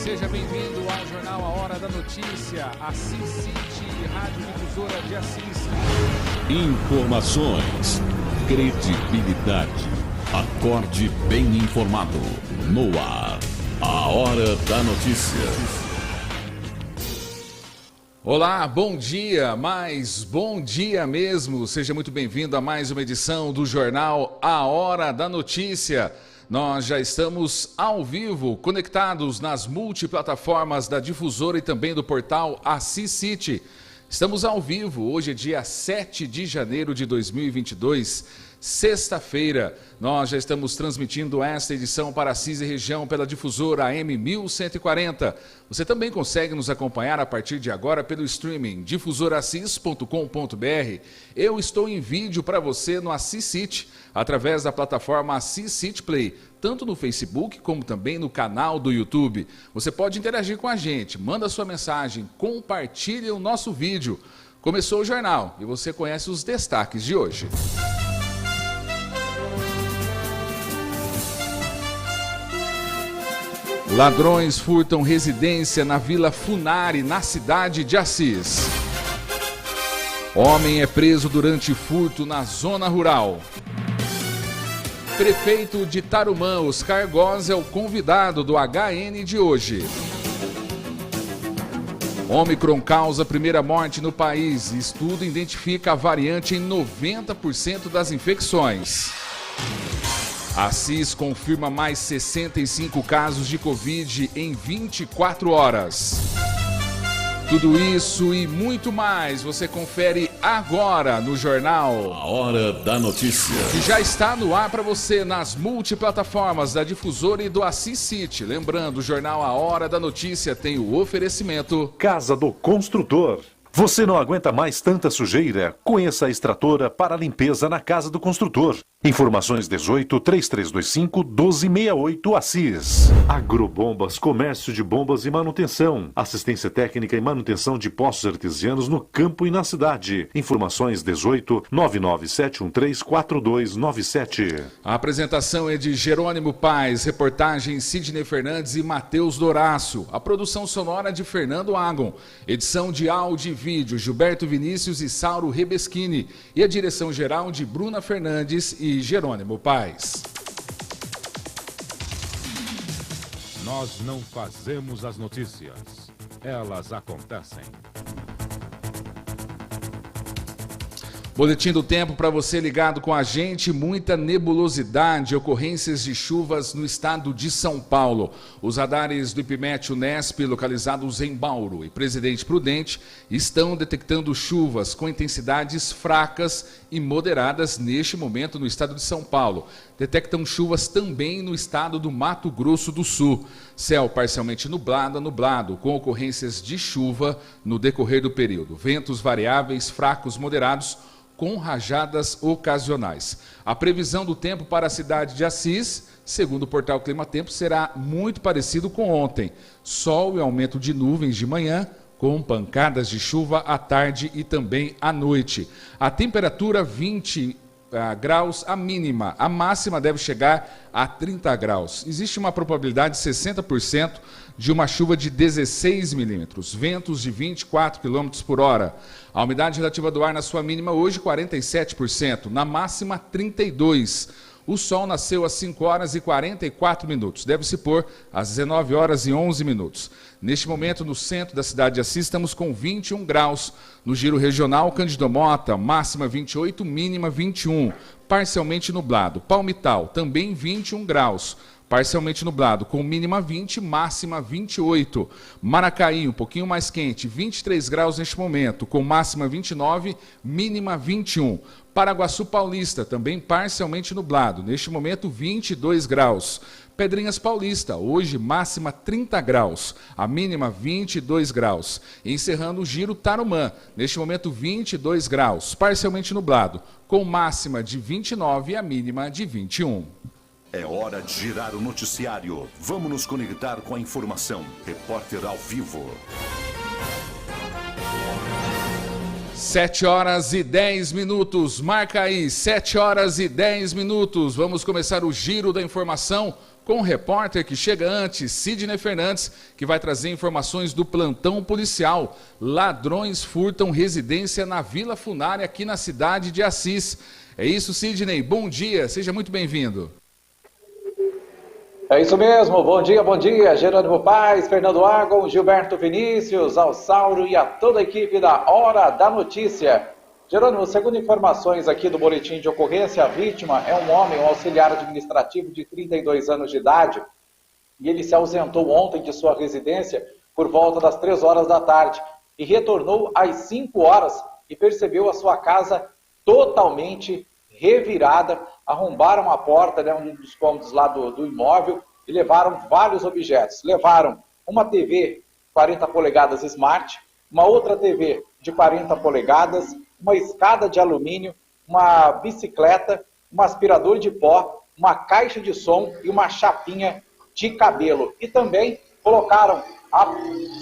seja bem-vindo ao Jornal A Hora da Notícia, Assis City, Rádio Difusora de Assis. Informações, credibilidade, acorde bem informado, no ar, A Hora da Notícia. Olá, bom dia, mas bom dia mesmo. Seja muito bem-vindo a mais uma edição do Jornal A Hora da Notícia. Nós já estamos ao vivo, conectados nas multiplataformas da Difusora e também do portal Assis City. Estamos ao vivo, hoje é dia 7 de janeiro de 2022, sexta-feira. Nós já estamos transmitindo esta edição para Assis e região pela Difusora AM 1140. Você também consegue nos acompanhar a partir de agora pelo streaming difusorassis.com.br. Eu estou em vídeo para você no Assis City, através da plataforma Assis City Play, tanto no Facebook como também no canal do YouTube. Você pode interagir com a gente, manda sua mensagem, compartilhe o nosso vídeo. Começou o jornal e você conhece os destaques de hoje. Ladrões furtam residência na Vila Funari, na cidade de Assis. Homem é preso durante furto na zona rural. Prefeito de Tarumã, Oscar Góes, é o convidado do HN de hoje. Ômicron causa primeira morte no país. Estudo identifica a variante em 90% das infecções. Assis confirma mais 65 casos de Covid em 24 horas. Tudo isso e muito mais você confere agora no Jornal A Hora da Notícia. Que já está no ar para você nas multiplataformas da Difusora e do Assis City. Lembrando, o Jornal A Hora da Notícia tem o oferecimento Casa do Construtor. Você não aguenta mais tanta sujeira? Conheça a extratora para limpeza na Casa do Construtor. Informações 18-3325-1268 Assis. Agrobombas, comércio de bombas e manutenção. Assistência técnica e manutenção de poços artesianos no campo e na cidade. Informações 18-99713-4297. A apresentação é de Jerônimo Paes, reportagem Sidney Fernandes e Matheus Dorácio. A produção sonora de Fernando Agon. Edição de áudio e vídeo Gilberto Vinícius e Sauro Rebeschini. E a direção geral de Bruna Fernandes e Jerônimo Paes. Nós não fazemos as notícias, elas acontecem. Boletim do tempo para você ligado com a gente, muita nebulosidade, ocorrências de chuvas no estado de São Paulo. Os radares do IPMET Unesp, localizados em Bauru e Presidente Prudente, estão detectando chuvas com intensidades fracas e moderadas neste momento no estado de São Paulo. Detectam chuvas também no estado do Mato Grosso do Sul. Céu parcialmente nublado a nublado, com ocorrências de chuva no decorrer do período. Ventos variáveis, fracos, moderados, com rajadas ocasionais. A previsão do tempo para a cidade de Assis, segundo o portal Clima Tempo, será muito parecido com ontem. Sol e aumento de nuvens de manhã, com pancadas de chuva à tarde e também à noite. A temperatura 20 graus a mínima, a máxima deve chegar a 30 graus. Existe uma probabilidade de 60% de uma chuva de 16 milímetros, ventos de 24 km por hora. A umidade relativa do ar na sua mínima hoje 47%, na máxima 32%. O sol nasceu às 5 horas e 44 minutos, deve se pôr às 19 horas e 11 minutos. Neste momento, no centro da cidade de Assis, estamos com 21 graus. No giro regional, Cândido Mota, máxima 28, mínima 21, parcialmente nublado. Palmital, também 21 graus. Parcialmente nublado, com mínima 20, máxima 28. Maracaí, um pouquinho mais quente, 23 graus neste momento, com máxima 29, mínima 21. Paraguaçu Paulista, também parcialmente nublado, neste momento 22 graus. Pedrinhas Paulista, hoje máxima 30 graus, a mínima 22 graus. Encerrando o giro Tarumã, neste momento 22 graus, parcialmente nublado, com máxima de 29 e a mínima de 21. É hora de girar o noticiário. Vamos nos conectar com a informação. Repórter ao vivo. 7 horas e 10 minutos. Marca aí, 7 horas e 10 minutos. Vamos começar o giro da informação com o repórter que chega antes, Sidney Fernandes, que vai trazer informações do plantão policial. Ladrões furtam residência na Vila Funari, aqui na cidade de Assis. É isso, Sidney. Bom dia, seja muito bem-vindo. É isso mesmo, bom dia, Jerônimo Paz, Fernando Agon, Gilberto Vinícius, ao Sauro e a toda a equipe da Hora da Notícia. Jerônimo, segundo informações aqui do boletim de ocorrência, a vítima é um homem, um auxiliar administrativo de 32 anos de idade, e ele se ausentou ontem de sua residência por volta das 3 horas da tarde e retornou às 5 horas e percebeu a sua casa totalmente revirada. Arrombaram a porta, né, um dos cômodos lá do imóvel, e levaram vários objetos. Levaram uma TV 40 polegadas Smart, uma outra TV de 40 polegadas, uma escada de alumínio, uma bicicleta, um aspirador de pó, uma caixa de som e uma chapinha de cabelo. E também colocaram a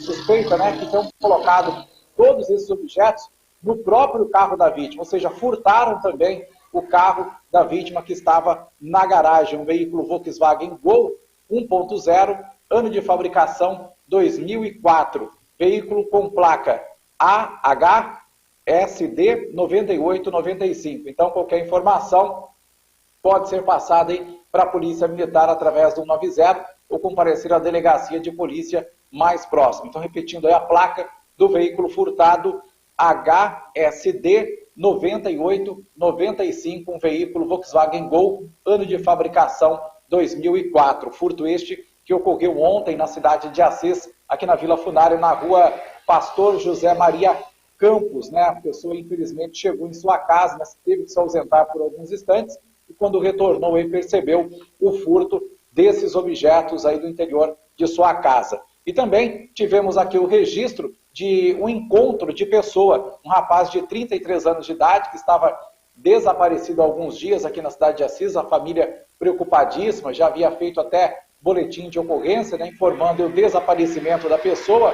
suspeita, né, que tinham colocado todos esses objetos no próprio carro da vítima, ou seja, furtaram também o carro da vítima que estava na garagem, um veículo Volkswagen Gol 1.0, ano de fabricação 2004, veículo com placa AHSD 9895. Então, qualquer informação pode ser passada para a Polícia Militar através do 190 ou comparecer à delegacia de polícia mais próxima. Então, repetindo aí a placa do veículo furtado HSD 9895, um veículo Volkswagen Gol, ano de fabricação 2004. Furto este que ocorreu ontem na cidade de Assis, aqui na Vila Funari, na rua Pastor José Maria Campos, né? A pessoa, infelizmente, chegou em sua casa, mas teve que se ausentar por alguns instantes, e quando retornou, ele percebeu o furto desses objetos aí do interior de sua casa. E também tivemos aqui o registro de um encontro de pessoa, um rapaz de 33 anos de idade, que estava desaparecido há alguns dias aqui na cidade de Assis, a família preocupadíssima, já havia feito até boletim de ocorrência, né, informando o desaparecimento da pessoa,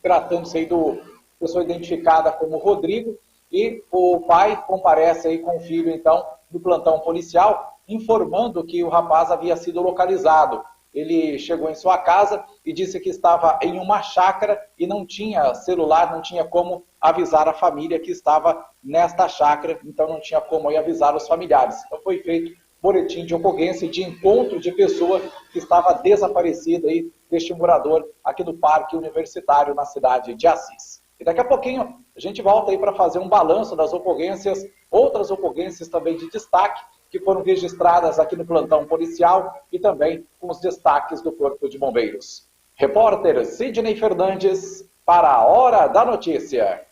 tratando-se aí do pessoa identificada como Rodrigo, e o pai comparece aí com o filho, então, do plantão policial, informando que o rapaz havia sido localizado. Ele chegou em sua casa e disse que estava em uma chácara e não tinha celular, não tinha como avisar a família que estava nesta chácara, então não tinha como avisar os familiares. Então foi feito boletim de ocorrência de encontro de pessoa que estava desaparecida aí deste morador aqui no Parque Universitário, na cidade de Assis. E daqui a pouquinho a gente volta aí para fazer um balanço das ocorrências, outras ocorrências também de destaque, que foram registradas aqui no plantão policial e também com os destaques do Corpo de Bombeiros. Repórter Sidney Fernandes para a Hora da Notícia.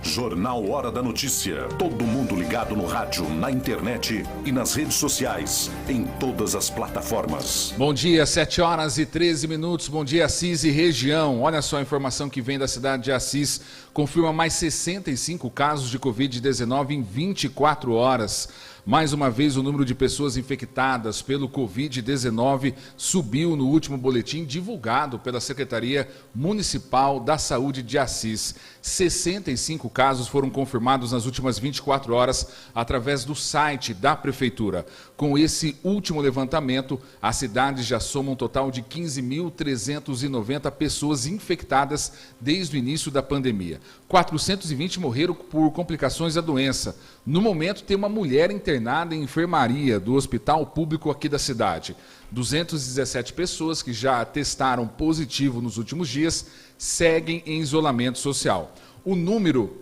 Jornal Hora da Notícia. Todo mundo ligado no rádio, na internet e nas redes sociais, em todas as plataformas. Bom dia, 7 horas e 13 minutos. Bom dia, Assis e região. Olha só a informação que vem da cidade de Assis. Confirma mais 65 casos de Covid-19 em 24 horas. Mais uma vez, o número de pessoas infectadas pelo Covid-19 subiu no último boletim divulgado pela Secretaria Municipal da Saúde de Assis. 65 casos foram confirmados nas últimas 24 horas através do site da Prefeitura. Com esse último levantamento, a cidade já soma um total de 15.390 pessoas infectadas desde o início da pandemia. 420 morreram por complicações da doença. No momento, tem uma mulher internada em enfermaria do hospital público aqui da cidade. 217 pessoas que já testaram positivo nos últimos dias seguem em isolamento social. O número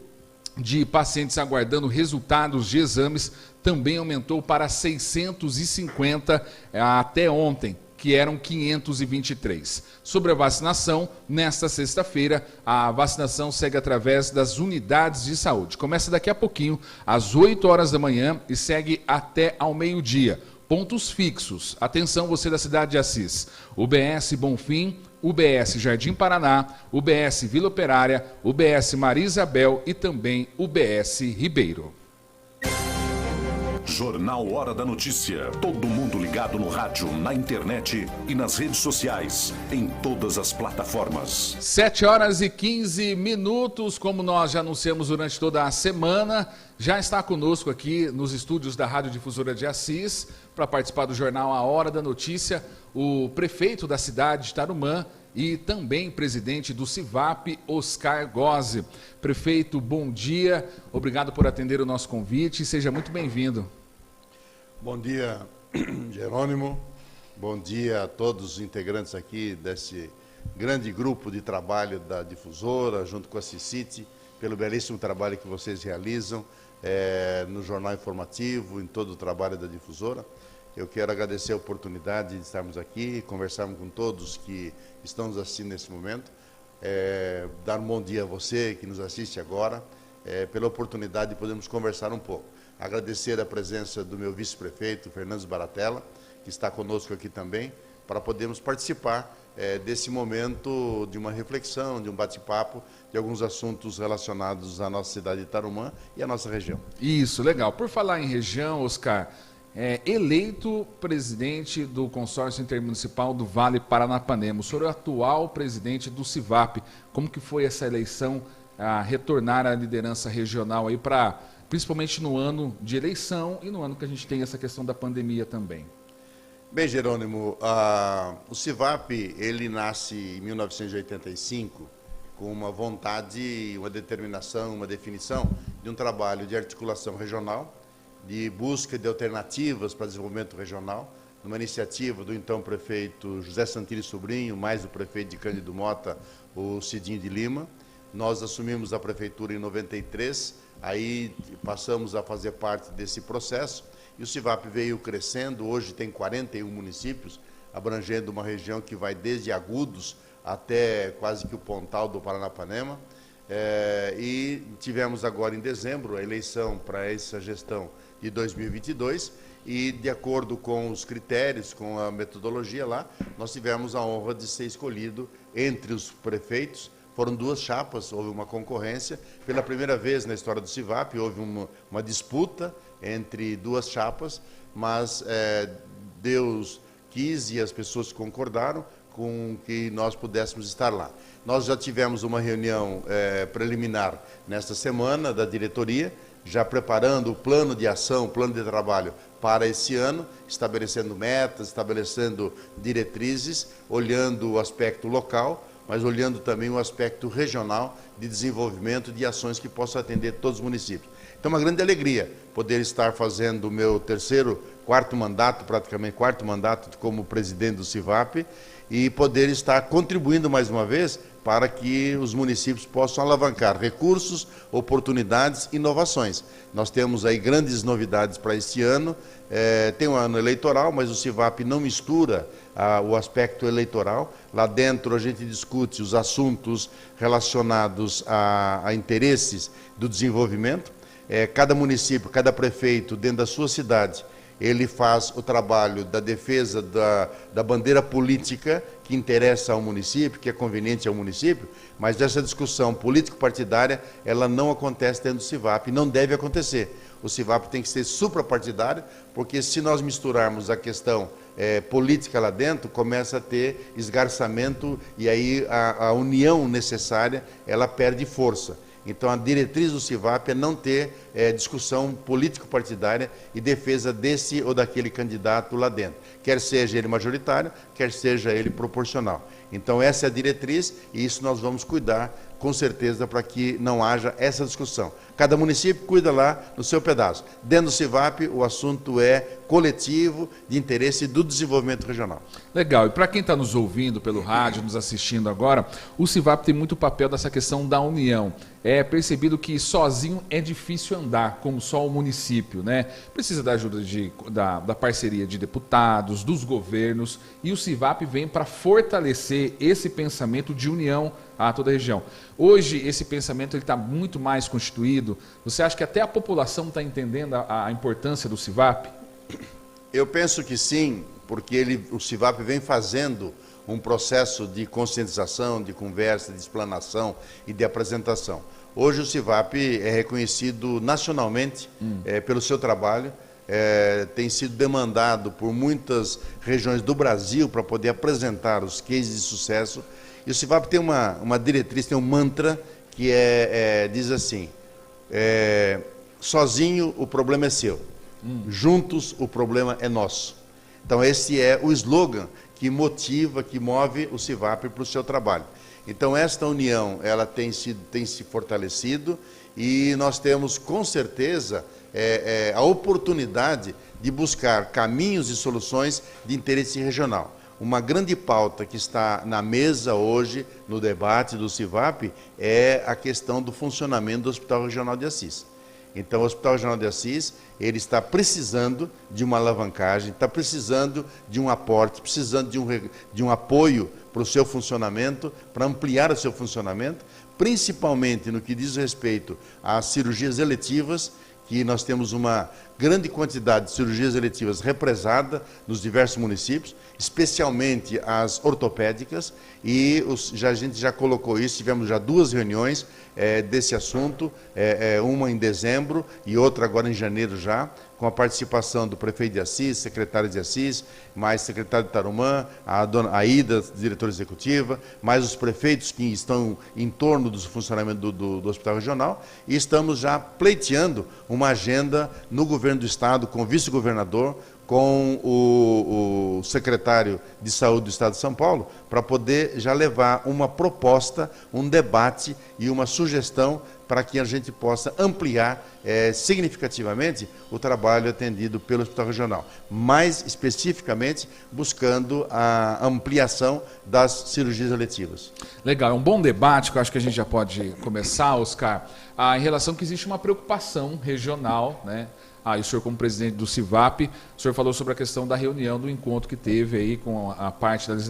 de pacientes aguardando resultados de exames também aumentou para 650 até ontem, que eram 523. Sobre a vacinação, nesta sexta-feira, a vacinação segue através das unidades de saúde. Começa daqui a pouquinho, às 8 horas da manhã e segue até ao meio-dia. Pontos fixos. Atenção, você da cidade de Assis. UBS Bonfim, UBS Jardim Paraná, UBS Vila Operária, UBS Maria Isabel e também UBS Ribeiro. Jornal Hora da Notícia. Todo mundo ligado no rádio, na internet e nas redes sociais, em todas as plataformas. 7 horas e 15 minutos, como nós já anunciamos durante toda a semana, já está conosco aqui nos estúdios da Rádio Difusora de Assis, para participar do jornal A Hora da Notícia, o prefeito da cidade de Tarumã e também presidente do CIVAP, Oscar Gozzi. Prefeito, bom dia, obrigado por atender o nosso convite e seja muito bem-vindo. Bom dia, Jerônimo. Bom dia a todos os integrantes aqui desse grande grupo de trabalho da Difusora, junto com a CICIT, pelo belíssimo trabalho que vocês realizam no Jornal Informativo, em todo o trabalho da Difusora. Eu quero agradecer a oportunidade de estarmos aqui, conversarmos com todos que estão nos assistindo nesse momento, dar um bom dia a você que nos assiste agora, pela oportunidade de podermos conversar um pouco. Agradecer a presença do meu vice-prefeito, Fernando Baratella, que está conosco aqui também, para podermos participar desse momento de uma reflexão, de um bate-papo, de alguns assuntos relacionados à nossa cidade de Tarumã e à nossa região. Isso, legal. Por falar em região, Oscar, eleito presidente do consórcio intermunicipal do Vale Paranapanema, o senhor é o atual presidente do CIVAP. Como que foi essa eleição, a retornar à liderança regional aí, principalmente no ano de eleição e no ano que a gente tem essa questão da pandemia também? Bem, Jerônimo, o CIVAP, ele nasce em 1985 com uma vontade, uma determinação, uma definição de um trabalho de articulação regional, de busca de alternativas para desenvolvimento regional, numa iniciativa do então prefeito José Santilli Sobrinho, mais o prefeito de Cândido Mota, o Cidinho de Lima. Nós assumimos a prefeitura em 93, aí passamos a fazer parte desse processo, e o CIVAP veio crescendo, hoje tem 41 municípios, abrangendo uma região que vai desde Agudos até quase que o Pontal do Paranapanema. E tivemos agora em dezembro a eleição para essa gestão de 2022 e, de acordo com os critérios, com a metodologia lá, nós tivemos a honra de ser escolhido entre os prefeitos. Foram duas chapas, houve uma concorrência. Pela primeira vez na história do CIVAP, houve uma disputa entre duas chapas, mas Deus quis e as pessoas concordaram com que nós pudéssemos estar lá. Nós já tivemos uma reunião preliminar nesta semana da diretoria, já preparando o plano de ação, o plano de trabalho para esse ano, estabelecendo metas, estabelecendo diretrizes, olhando o aspecto local, mas olhando também o aspecto regional de desenvolvimento de ações que possam atender todos os municípios. Então, uma grande alegria poder estar fazendo o meu quarto mandato como presidente do CIVAP e poder estar contribuindo mais uma vez para que os municípios possam alavancar recursos, oportunidades e inovações. Nós temos aí grandes novidades para este ano, tem um ano eleitoral, mas o CIVAP não mistura o aspecto eleitoral. Lá dentro a gente discute os assuntos relacionados a interesses do desenvolvimento. Cada município, cada prefeito, dentro da sua cidade, ele faz o trabalho da defesa da bandeira política que interessa ao município, que é conveniente ao município, mas essa discussão político-partidária, ela não acontece dentro do CIVAP, não deve acontecer. O CIVAP tem que ser suprapartidário, porque se nós misturarmos a questão política lá dentro, começa a ter esgarçamento e aí a união necessária, ela perde força. Então, a diretriz do CIVAP é não ter discussão político-partidária e defesa desse ou daquele candidato lá dentro, quer seja ele majoritário, quer seja ele proporcional. Então, essa é a diretriz e isso nós vamos cuidar, com certeza, para que não haja essa discussão. Cada município cuida lá no seu pedaço. Dentro do CIVAP, o assunto é coletivo, de interesse do desenvolvimento regional. Legal. E para quem está nos ouvindo pelo rádio, nos assistindo agora, o CIVAP tem muito papel dessa questão da união. É percebido que sozinho é difícil andar, como só o município, né? Precisa da ajuda da parceria de deputados, dos governos, e o CIVAP vem para fortalecer esse pensamento de união a toda a região. Hoje, esse pensamento está muito mais constituído. Você acha que até a população está entendendo a importância do CIVAP? Eu penso que sim, porque o CIVAP vem fazendo um processo de conscientização, de conversa, de explanação e de apresentação. Hoje o CIVAP é reconhecido nacionalmente pelo seu trabalho, tem sido demandado por muitas regiões do Brasil para poder apresentar os cases de sucesso. E o CIVAP tem uma diretriz, tem um mantra que diz assim, sozinho o problema é seu, Juntos o problema é nosso. Então esse é o slogan que motiva, que move o CIVAP para o seu trabalho. Então esta união, ela tem se fortalecido e nós temos com certeza a oportunidade de buscar caminhos e soluções de interesse regional. Uma grande pauta que está na mesa hoje, no debate do CIVAP, é a questão do funcionamento do Hospital Regional de Assis. Então, o Hospital Regional de Assis, ele está precisando de uma alavancagem, está precisando de um aporte, precisando de um apoio para o seu funcionamento, para ampliar o seu funcionamento, principalmente no que diz respeito às cirurgias eletivas, que nós temos uma grande quantidade de cirurgias eletivas represada nos diversos municípios, especialmente as ortopédicas, e a gente já colocou isso, tivemos já 2 reuniões desse assunto, uma em dezembro e outra agora em janeiro já, com a participação do prefeito de Assis, secretário de Assis, mais secretário de Tarumã, a dona Aida, diretora executiva, mais os prefeitos que estão em torno do funcionamento do Hospital Regional, e estamos já pleiteando uma agenda no governo do Estado, com o vice-governador, com o secretário de Saúde do Estado de São Paulo, para poder já levar uma proposta, um debate e uma sugestão para que a gente possa ampliar significativamente o trabalho atendido pelo Hospital Regional. Mais especificamente, buscando a ampliação das cirurgias eletivas. Legal, é um bom debate que eu acho que a gente já pode começar, Oscar, em relação que existe uma preocupação regional, né? E o senhor, como presidente do CIVAP, o senhor falou sobre a questão da reunião, do encontro que teve aí com a parte das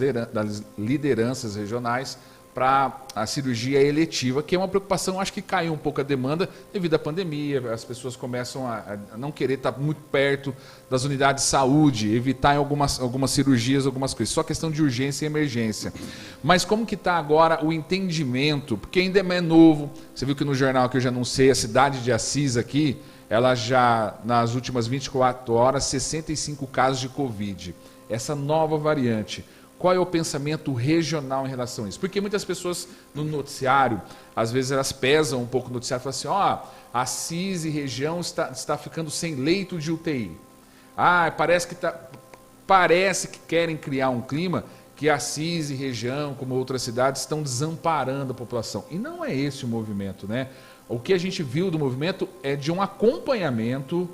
lideranças regionais para a cirurgia eletiva, que é uma preocupação, acho que caiu um pouco a demanda devido à pandemia, as pessoas começam a não querer estar muito perto das unidades de saúde, evitar em algumas cirurgias, algumas coisas, só questão de urgência e emergência. Mas como que está agora o entendimento, porque ainda é novo, você viu que no jornal que eu já anunciei, a cidade de Assis aqui, ela já, nas últimas 24 horas, 65 casos de Covid. Essa nova variante, qual é o pensamento regional em relação a isso? Porque muitas pessoas no noticiário, às vezes elas pesam um pouco no noticiário e falam assim, Assis e região está ficando sem leito de UTI. Parece que querem criar um clima que Assis e região, como outras cidades, estão desamparando a população. E não é esse o movimento, né? O que a gente viu do movimento é de um acompanhamento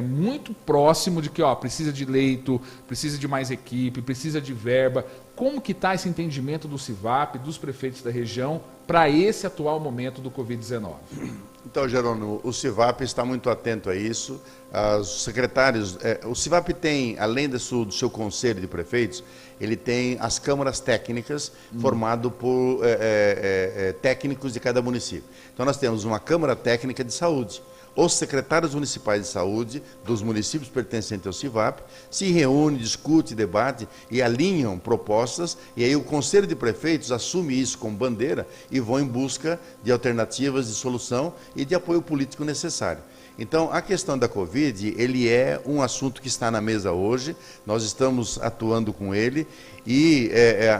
muito próximo de que precisa de leito, precisa de mais equipe, precisa de verba. Como que está esse entendimento do CIVAP, dos prefeitos da região, para esse atual momento do Covid-19? Então, Jerônimo, o CIVAP está muito atento a isso. Os secretários, o CIVAP tem, além do seu conselho de prefeitos, ele tem as câmaras técnicas formado por técnicos de cada município. Então nós temos uma câmara técnica de saúde. Os secretários municipais de saúde dos municípios pertencentes ao CIVAP se reúnem, discutem, debatem e alinham propostas, e aí o Conselho de Prefeitos assume isso como bandeira e vão em busca de alternativas de solução e de apoio político necessário. Então, a questão da Covid, ele é um assunto que está na mesa hoje, nós estamos atuando com ele e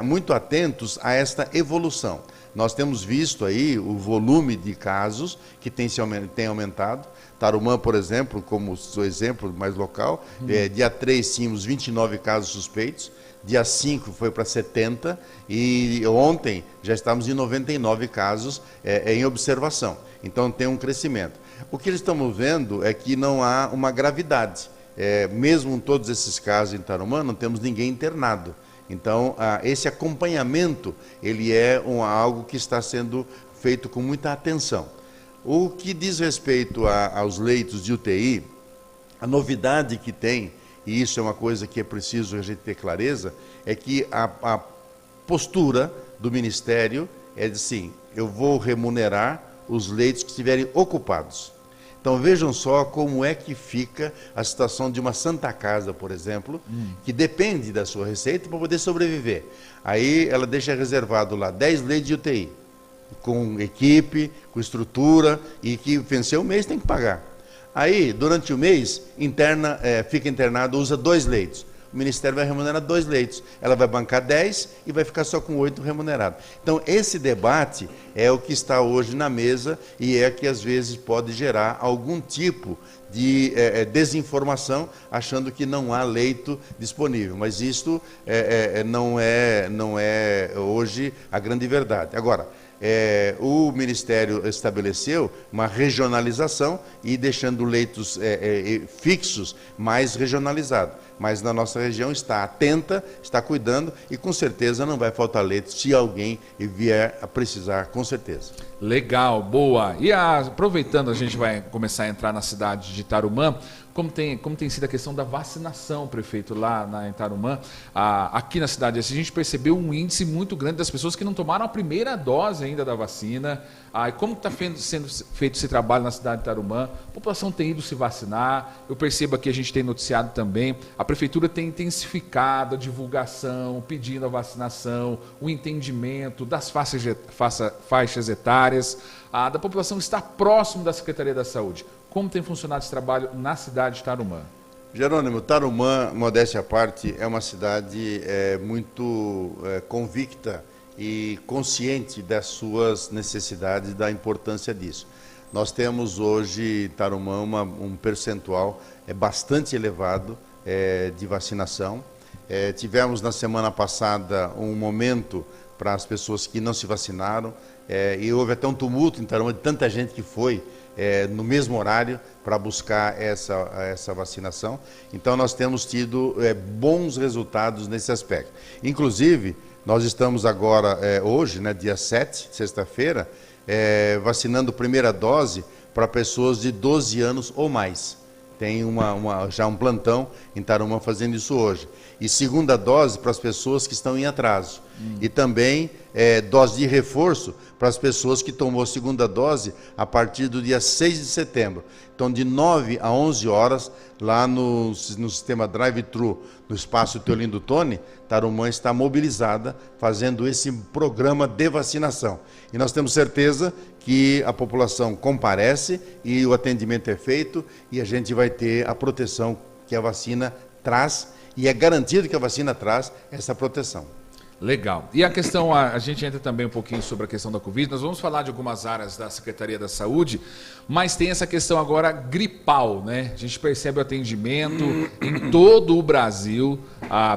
muito atentos a esta evolução. Nós temos visto aí o volume de casos que tem aumentado. Tarumã, por exemplo, como seu exemplo mais local, dia 3 tínhamos 29 casos suspeitos, dia 5 foi para 70 e ontem já estamos em 99 casos em observação. Então tem um crescimento. O que eles estamos vendo é que não há uma gravidade. Mesmo em todos esses casos em Tarumã, não temos ninguém internado. Então, esse acompanhamento, ele é algo que está sendo feito com muita atenção. O que diz respeito aos leitos de UTI, a novidade que tem, e isso é uma coisa que é preciso a gente ter clareza, é que a postura do Ministério é de assim, eu vou remunerar os leitos que estiverem ocupados. Então vejam só como é que fica a situação de uma Santa Casa, por exemplo, que depende da sua receita para poder sobreviver. Aí ela deixa reservado lá 10 leitos de UTI, com equipe, com estrutura, e que venceu o mês tem que pagar. Aí, durante o mês, fica internado, usa 2 leitos. o Ministério vai remunerar 2 leitos. Ela vai bancar 10 e vai ficar só com 8 remunerados. Então, esse debate é o que está hoje na mesa e é que às vezes pode gerar algum tipo de desinformação, achando que não há leito disponível. Mas isto não é hoje a grande verdade. Agora, o Ministério estabeleceu uma regionalização e deixando leitos fixos mais regionalizados. Mas na nossa região está atenta, está cuidando e com certeza não vai faltar leito se alguém vier a precisar, com certeza. Legal, boa. E aproveitando, a gente vai começar a entrar na cidade de Tarumã. Como tem sido a questão da vacinação, prefeito, lá em Tarumã, aqui na cidade, a gente percebeu um índice muito grande das pessoas que não tomaram a primeira dose ainda da vacina. Como está sendo feito esse trabalho na cidade de Tarumã? A população tem ido se vacinar, eu percebo aqui, a gente tem noticiado também, a prefeitura tem intensificado a divulgação, pedindo a vacinação, o entendimento das faixas etárias, da população estar próximo da Secretaria da Saúde. Como tem funcionado esse trabalho na cidade de Tarumã? Jerônimo, Tarumã, modéstia à parte, é uma cidade muito convicta e consciente das suas necessidades e da importância disso. Nós temos hoje, em Tarumã, um percentual bastante elevado de vacinação. Tivemos na semana passada um momento para as pessoas que não se vacinaram e houve até um tumulto em Tarumã de tanta gente que foi no mesmo horário para buscar essa vacinação. Então nós temos tido bons resultados nesse aspecto. Inclusive, nós estamos agora, hoje, né, dia 7, sexta-feira, vacinando primeira dose para pessoas de 12 anos ou mais. Tem já um plantão em Tarumã fazendo isso hoje. E segunda dose para as pessoas que estão em atraso. E também dose de reforço para as pessoas que tomou a segunda dose a partir do dia 6 de setembro. Então, de 9 a 11 horas, lá no sistema drive-thru, no espaço Teolindo Toni, Tarumã está mobilizada fazendo esse programa de vacinação. E nós temos certeza que a população comparece e o atendimento é feito e a gente vai ter a proteção que a vacina traz e é garantido que a vacina traz essa proteção. Legal. E a questão, a gente entra também um pouquinho sobre a questão da Covid, nós vamos falar de algumas áreas da Secretaria da Saúde, mas tem essa questão agora gripal, né? A gente percebe o atendimento em todo o Brasil,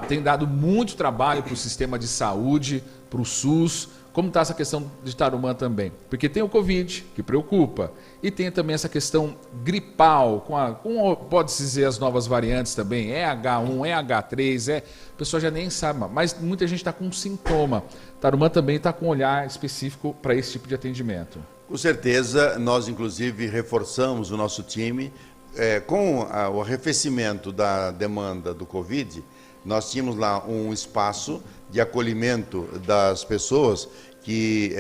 tem dado muito trabalho para o sistema de saúde, para o SUS. Como está essa questão de Tarumã também? Porque tem o Covid, que preocupa, e tem também essa questão gripal, pode-se dizer as novas variantes também, H1, H3, a pessoa já nem sabe, mas muita gente está com sintoma. Tarumã também está com um olhar específico para esse tipo de atendimento. Com certeza, nós inclusive reforçamos o nosso time, com o arrefecimento da demanda do Covid, nós tínhamos lá um espaço de acolhimento das pessoas que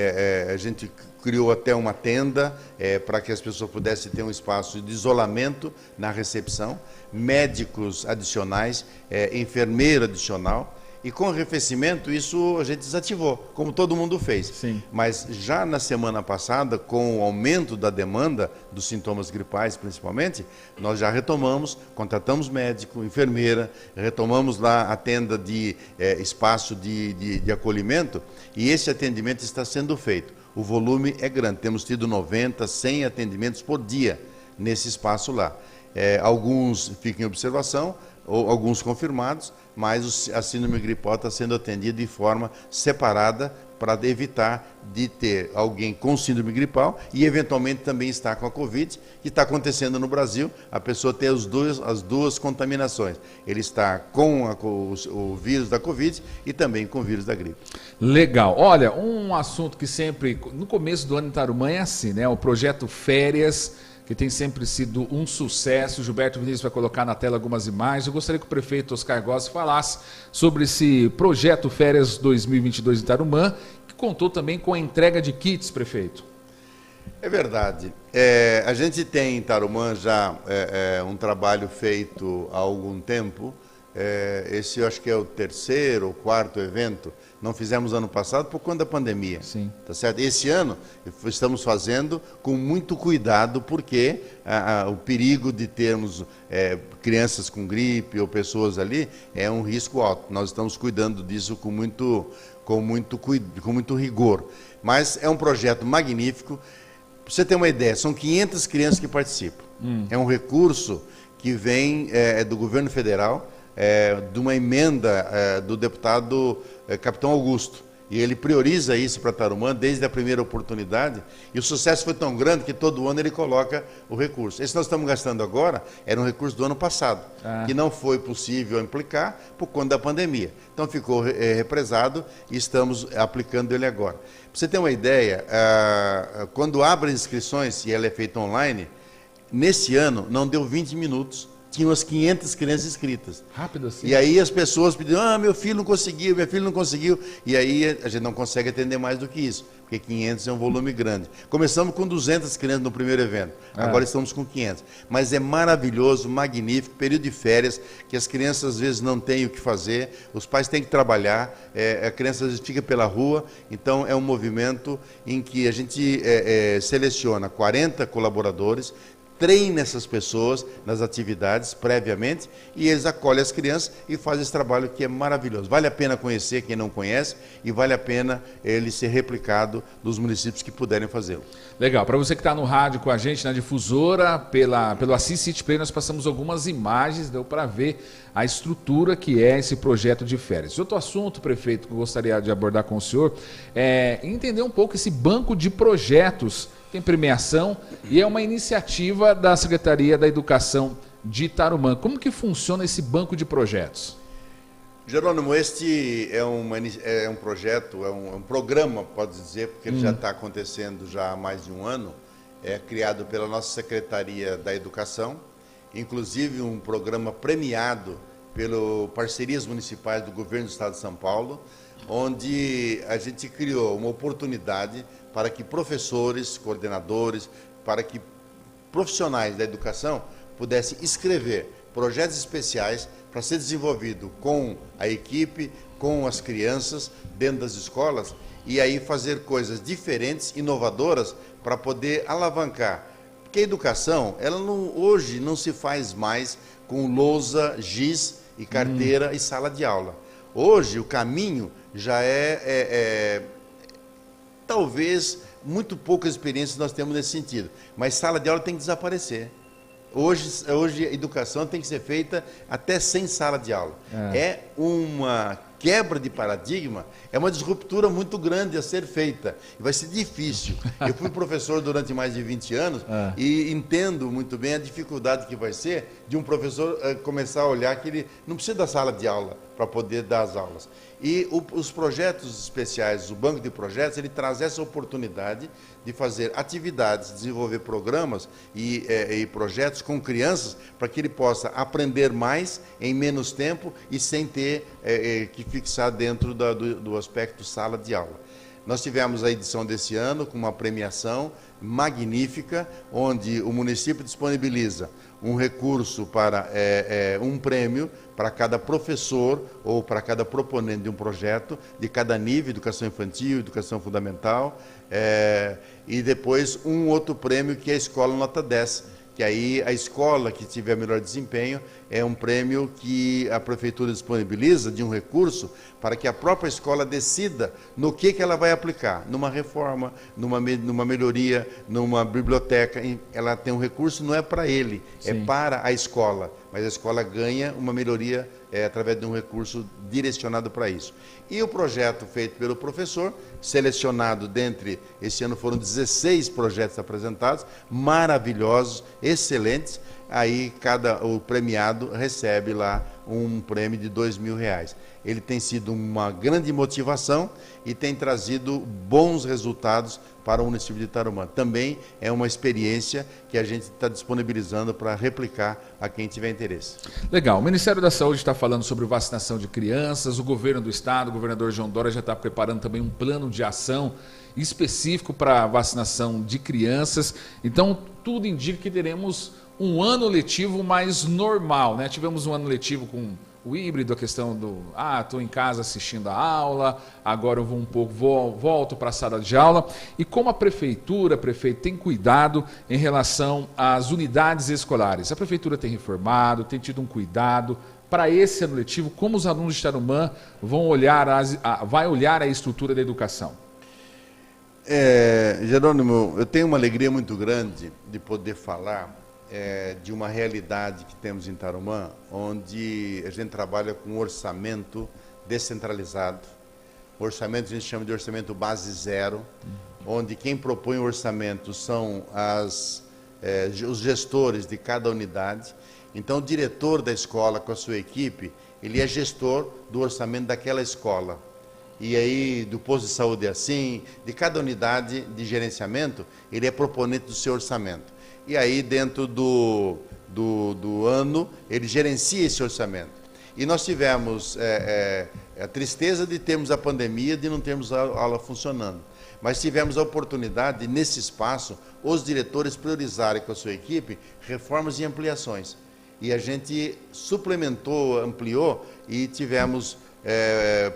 a gente criou até uma tenda para que as pessoas pudessem ter um espaço de isolamento na recepção, médicos adicionais, enfermeiro adicional. E com o arrefecimento, isso a gente desativou, como todo mundo fez. Sim. Mas já na semana passada, com o aumento da demanda dos sintomas gripais, principalmente, nós já retomamos, contratamos médico, enfermeira, retomamos lá a tenda de espaço de acolhimento e esse atendimento está sendo feito. O volume é grande, temos tido 90, 100 atendimentos por dia nesse espaço lá. Alguns ficam em observação, ou alguns confirmados, mas a síndrome gripal está sendo atendida de forma separada para evitar de ter alguém com síndrome gripal e eventualmente também estar com a Covid, que está acontecendo no Brasil, a pessoa ter as duas contaminações. Ele está com o vírus da Covid e também com o vírus da gripe. Legal. Olha, um assunto que sempre, no começo do ano em Tarumã é assim, né? O projeto Férias, que tem sempre sido um sucesso. O Gilberto Vinícius vai colocar na tela algumas imagens. Eu gostaria que o prefeito Oscar Gossi falasse sobre esse projeto Férias 2022 em Tarumã, que contou também com a entrega de kits, prefeito. É verdade. A gente tem em Tarumã já um trabalho feito há algum tempo Esse eu acho que é o 3º ou 4º evento. Não fizemos ano passado por conta da pandemia. Sim. Tá certo? Esse ano estamos fazendo com muito cuidado, porque o perigo de termos crianças com gripe ou pessoas ali é um risco alto. Nós estamos cuidando disso com muito rigor. Mas é um projeto magnífico. Para você ter uma ideia, são 500 crianças que participam. É um recurso que vem do governo federal, de uma emenda do deputado Capitão Augusto. E ele prioriza isso para Tarumã desde a primeira oportunidade. E o sucesso foi tão grande que todo ano ele coloca o recurso. Esse que nós estamos gastando agora era um recurso do ano passado, que não foi possível aplicar por conta da pandemia. Então ficou represado e estamos aplicando ele agora. Para você ter uma ideia, quando abre as inscrições e ela é feita online, nesse ano não deu 20 minutos. Tinham as 500 crianças inscritas. Rápido assim. E aí as pessoas pediam, meu filho não conseguiu, minha filha não conseguiu. E aí a gente não consegue atender mais do que isso, porque 500 é um volume grande. Começamos com 200 crianças no primeiro evento, agora estamos com 500. Mas é maravilhoso, magnífico, período de férias, que as crianças às vezes não têm o que fazer, os pais têm que trabalhar, a criança às vezes fica pela rua. Então é um movimento em que a gente seleciona 40 colaboradores, treina essas pessoas nas atividades previamente e eles acolhem as crianças e fazem esse trabalho que é maravilhoso. Vale a pena conhecer quem não conhece e vale a pena ele ser replicado nos municípios que puderem fazê-lo. Legal. Para você que está no rádio com a gente, na difusora, pelo Assis City Play, nós passamos algumas imagens, deu para ver a estrutura que é esse projeto de férias. Outro assunto, prefeito, que eu gostaria de abordar com o senhor é entender um pouco esse banco de projetos. Tem premiação e é uma iniciativa da Secretaria da Educação de Tarumã. Como que funciona esse banco de projetos? Jerônimo, este é um projeto, é um programa, pode dizer, porque ele já está acontecendo já há mais de um ano. É criado pela nossa Secretaria da Educação, inclusive um programa premiado pelo Parcerias Municipais do Governo do Estado de São Paulo, onde a gente criou uma oportunidade para que professores, coordenadores, para que profissionais da educação pudessem escrever projetos especiais para ser desenvolvido com a equipe, com as crianças dentro das escolas e aí fazer coisas diferentes, inovadoras, para poder alavancar. Porque a educação, hoje não se faz mais com lousa, giz e carteira e sala de aula. Hoje o caminho já talvez muito poucas experiências nós temos nesse sentido, mas sala de aula tem que desaparecer. Hoje a educação tem que ser feita até sem sala de aula. É uma quebra de paradigma, é uma disruptura muito grande a ser feita. E vai ser difícil. Eu fui professor durante mais de 20 anos e entendo muito bem a dificuldade que vai ser de um professor começar a olhar que ele não precisa da sala de aula para poder dar as aulas. E os projetos especiais, o banco de projetos, ele traz essa oportunidade de fazer atividades, desenvolver programas e projetos com crianças para que ele possa aprender mais em menos tempo e sem ter que fixar dentro do aspecto sala de aula. Nós tivemos a edição desse ano com uma premiação magnífica, onde o município disponibiliza um recurso para um prêmio para cada professor ou para cada proponente de um projeto, de cada nível, educação infantil, educação fundamental, e depois um outro prêmio que é a escola nota 10, que aí a escola que tiver melhor desempenho é um prêmio que a prefeitura disponibiliza de um recurso para que a própria escola decida no que ela vai aplicar, numa reforma, numa melhoria, numa biblioteca. Ela tem um recurso, não é para ele, é para a escola, mas a escola ganha uma melhoria através de um recurso direcionado para isso. E o projeto feito pelo professor, selecionado dentre, esse ano foram 16 projetos apresentados, maravilhosos, excelentes, aí o premiado recebe lá um prêmio de R$2.000. Ele tem sido uma grande motivação e tem trazido bons resultados para o município de Tarumã. Também é uma experiência que a gente está disponibilizando para replicar a quem tiver interesse. Legal. O Ministério da Saúde está falando sobre vacinação de crianças, o governo do estado, o governador João Dória já está preparando também um plano de ação específico para vacinação de crianças. Então, tudo indica que teremos um ano letivo mais normal, né? Tivemos um ano letivo com o híbrido, a questão do, estou em casa assistindo a aula, agora eu vou um pouco, volto para a sala de aula. E como a prefeito, tem cuidado em relação às unidades escolares? A prefeitura tem reformado, tem tido um cuidado para esse ano letivo, como os alunos de Tarumã vão olhar vai olhar a estrutura da educação? Jerônimo, eu tenho uma alegria muito grande de poder falar de uma realidade que temos em Tarumã, onde a gente trabalha com um orçamento descentralizado. O orçamento a gente chama de orçamento base zero, onde quem propõe o orçamento são os gestores de cada unidade. Então, o diretor da escola, com a sua equipe, ele é gestor do orçamento daquela escola. E aí, do posto de saúde é assim, de cada unidade de gerenciamento, ele é proponente do seu orçamento. E aí, dentro do ano, ele gerencia esse orçamento. E nós tivemos a tristeza de termos a pandemia, de não termos a aula funcionando. Mas tivemos a oportunidade, nesse espaço, os diretores priorizarem com a sua equipe reformas e ampliações. E a gente suplementou, ampliou e tivemos,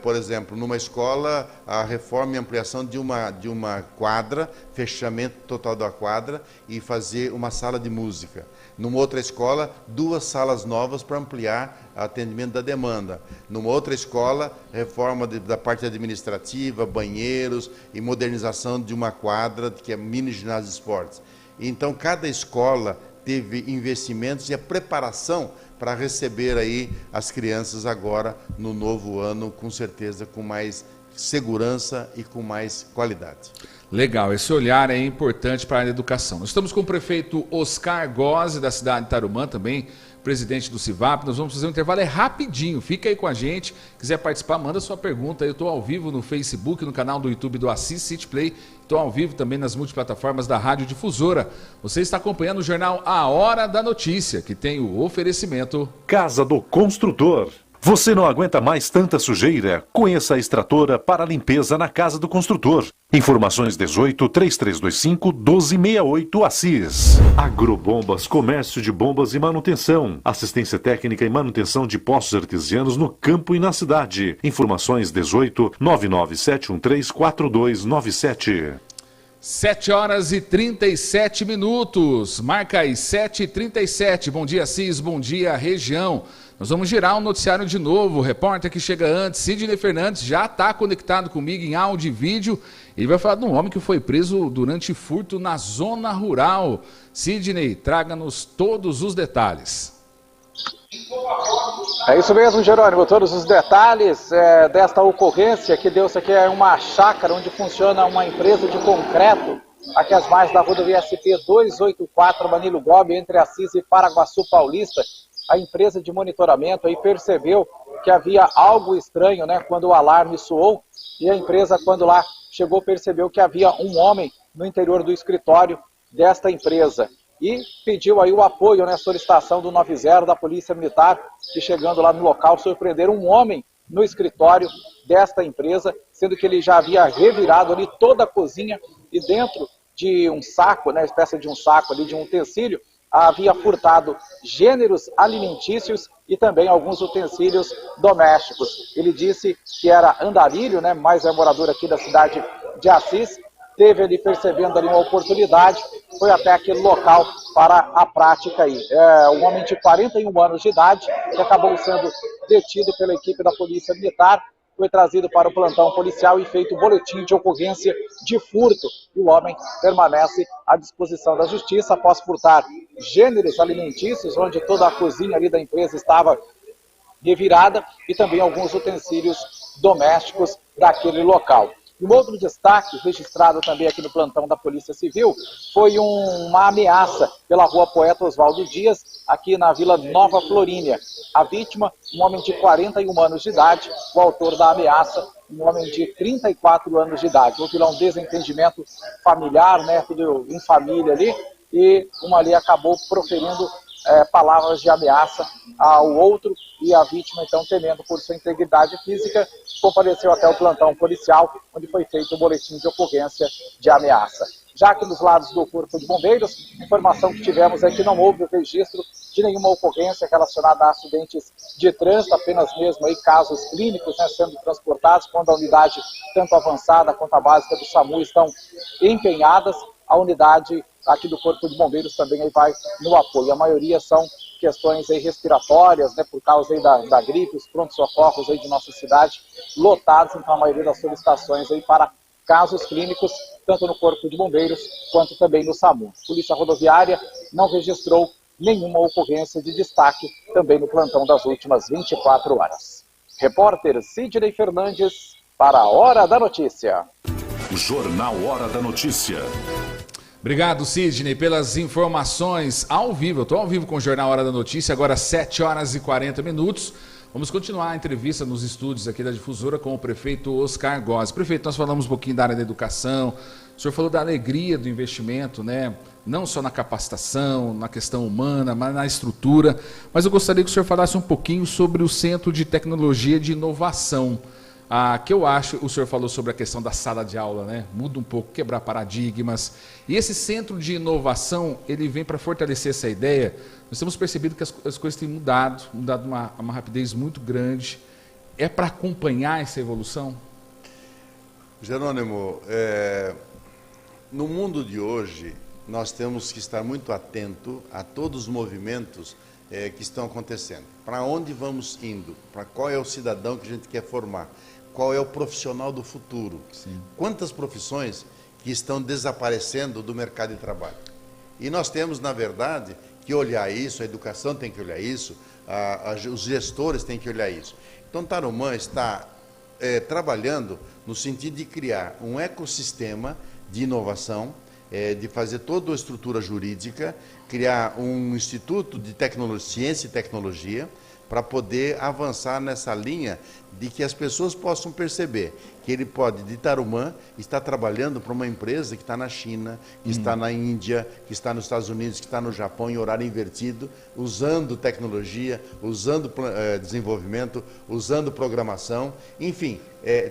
por exemplo, numa escola, a reforma e ampliação de uma quadra, fechamento total da quadra e fazer uma sala de música. Numa outra escola, 2 salas novas para ampliar o atendimento da demanda. Numa outra escola, reforma da parte administrativa, banheiros e modernização de uma quadra, que é mini ginásio de esportes. Então, cada escola teve investimentos e a preparação para receber aí as crianças agora no novo ano, com certeza com mais segurança e com mais qualidade. Legal, esse olhar é importante para a educação. Nós estamos com o prefeito Oscar Gozzi, da cidade de Tarumã, também presidente do CIVAP. Nós vamos fazer um intervalo, é rapidinho, fica aí com a gente. Quiser participar, manda sua pergunta. Eu estou ao vivo no Facebook, no canal do YouTube do Assis City Play. Estou ao vivo também nas multiplataformas da Rádio Difusora. Você está acompanhando o jornal A Hora da Notícia, que tem o oferecimento Casa do Construtor. Você não aguenta mais tanta sujeira? Conheça a extratora para limpeza na Casa do Construtor. Informações 18-3325-1268 Assis. Agrobombas, comércio de bombas e manutenção. Assistência técnica e manutenção de poços artesianos no campo e na cidade. Informações 18-99713-4297. 7h37. Marca aí, 7h37. Bom dia, Assis. Bom dia, região. Nós vamos girar um noticiário de novo. O repórter que chega antes, Sidney Fernandes, já está conectado comigo em áudio e vídeo. Ele vai falar de um homem que foi preso durante furto na zona rural. Sidney, traga-nos todos os detalhes. É isso mesmo, Jerônimo. Todos os detalhes desta ocorrência que deu-se aqui é uma chácara onde funciona uma empresa de concreto, aqui às margens da rodovia SP 284, Manilo Gobi, entre Assis e Paraguaçu Paulista. A empresa de monitoramento aí percebeu que havia algo estranho, né, quando o alarme soou, e a empresa, quando lá chegou, percebeu que havia um homem no interior do escritório desta empresa e pediu aí o apoio, né, solicitação do 90 da Polícia Militar, que chegando lá no local surpreenderam um homem no escritório desta empresa, sendo que ele já havia revirado ali toda a cozinha e dentro de um saco, né, espécie de um saco ali, de um utensílio, havia furtado gêneros alimentícios e também alguns utensílios domésticos. Ele disse que era andarilho, né, mas é morador aqui da cidade de Assis, teve ali percebendo ali uma oportunidade, foi até aquele local para a prática aí. Um homem de 41 anos de idade, que acabou sendo detido pela equipe da Polícia Militar, foi trazido para o plantão policial e feito boletim de ocorrência de furto. E o homem permanece à disposição da justiça após furtar gêneros alimentícios, onde toda a cozinha ali da empresa estava revirada, e também alguns utensílios domésticos daquele local. Um outro destaque, registrado também aqui no plantão da Polícia Civil, foi uma ameaça pela rua Poeta Oswaldo Dias, aqui na Vila Nova Florínia. A vítima, um homem de 41 anos de idade, o autor da ameaça, um homem de 34 auns de idade. Houve lá um desentendimento familiar, né, tudo em família ali, e uma ali acabou proferindo palavras de ameaça ao outro, e a vítima, então, temendo por sua integridade física, compareceu até o plantão policial, onde foi feito o boletim de ocorrência de ameaça. Já que nos lados do Corpo de Bombeiros, a informação que tivemos é que não houve o registro de nenhuma ocorrência relacionada a acidentes de trânsito, apenas mesmo aí casos clínicos, né, sendo transportados quando a unidade, tanto avançada quanto a básica do SAMU, estão empenhadas. A unidade aqui do Corpo de Bombeiros também aí vai no apoio. A maioria são questões aí respiratórias, né, por causa aí da gripe, os prontos-socorros aí de nossa cidade lotados, então a maioria das solicitações aí para casos clínicos, tanto no Corpo de Bombeiros quanto também no SAMU. Polícia Rodoviária não registrou nenhuma ocorrência de destaque também no plantão das últimas 24 horas. Repórter Sidney Fernandes para a Hora da Notícia. Jornal Hora da Notícia. Obrigado, Sidney, pelas informações ao vivo. Eu estou ao vivo com o Jornal Hora da Notícia, agora 7 horas e 40 minutos. Vamos continuar a entrevista nos estúdios aqui da Difusora com o prefeito Oscar Gozzi. Prefeito, nós falamos um pouquinho da área da educação, o senhor falou da alegria do investimento, né? Não só na capacitação, na questão humana, mas na estrutura. Mas eu gostaria que o senhor falasse um pouquinho sobre o Centro de Tecnologia de Inovação. Que eu acho, o senhor falou sobre a questão da sala de aula, né? Muda um pouco, quebrar paradigmas. E esse centro de inovação, ele vem para fortalecer essa ideia. Nós temos percebido que as coisas têm mudado uma rapidez muito grande. É para acompanhar essa evolução? Jerônimo, no mundo de hoje, nós temos que estar muito atento a todos os movimentos que estão acontecendo. Para onde vamos indo? Para qual é o cidadão que a gente quer formar? Qual é o profissional do futuro? Sim. Quantas profissões que estão desaparecendo do mercado de trabalho? E nós temos, na verdade, que olhar isso, a educação tem que olhar isso, os gestores têm que olhar isso. Então, Tarumã está trabalhando no sentido de criar um ecossistema de inovação, de fazer toda a estrutura jurídica, criar um instituto de ciência e tecnologia, para poder avançar nessa linha de que as pessoas possam perceber que ele pode, de Tarumã, estar trabalhando para uma empresa que está na China, que está na Índia, que está nos Estados Unidos, que está no Japão em horário invertido, usando tecnologia, usando desenvolvimento, usando programação, enfim,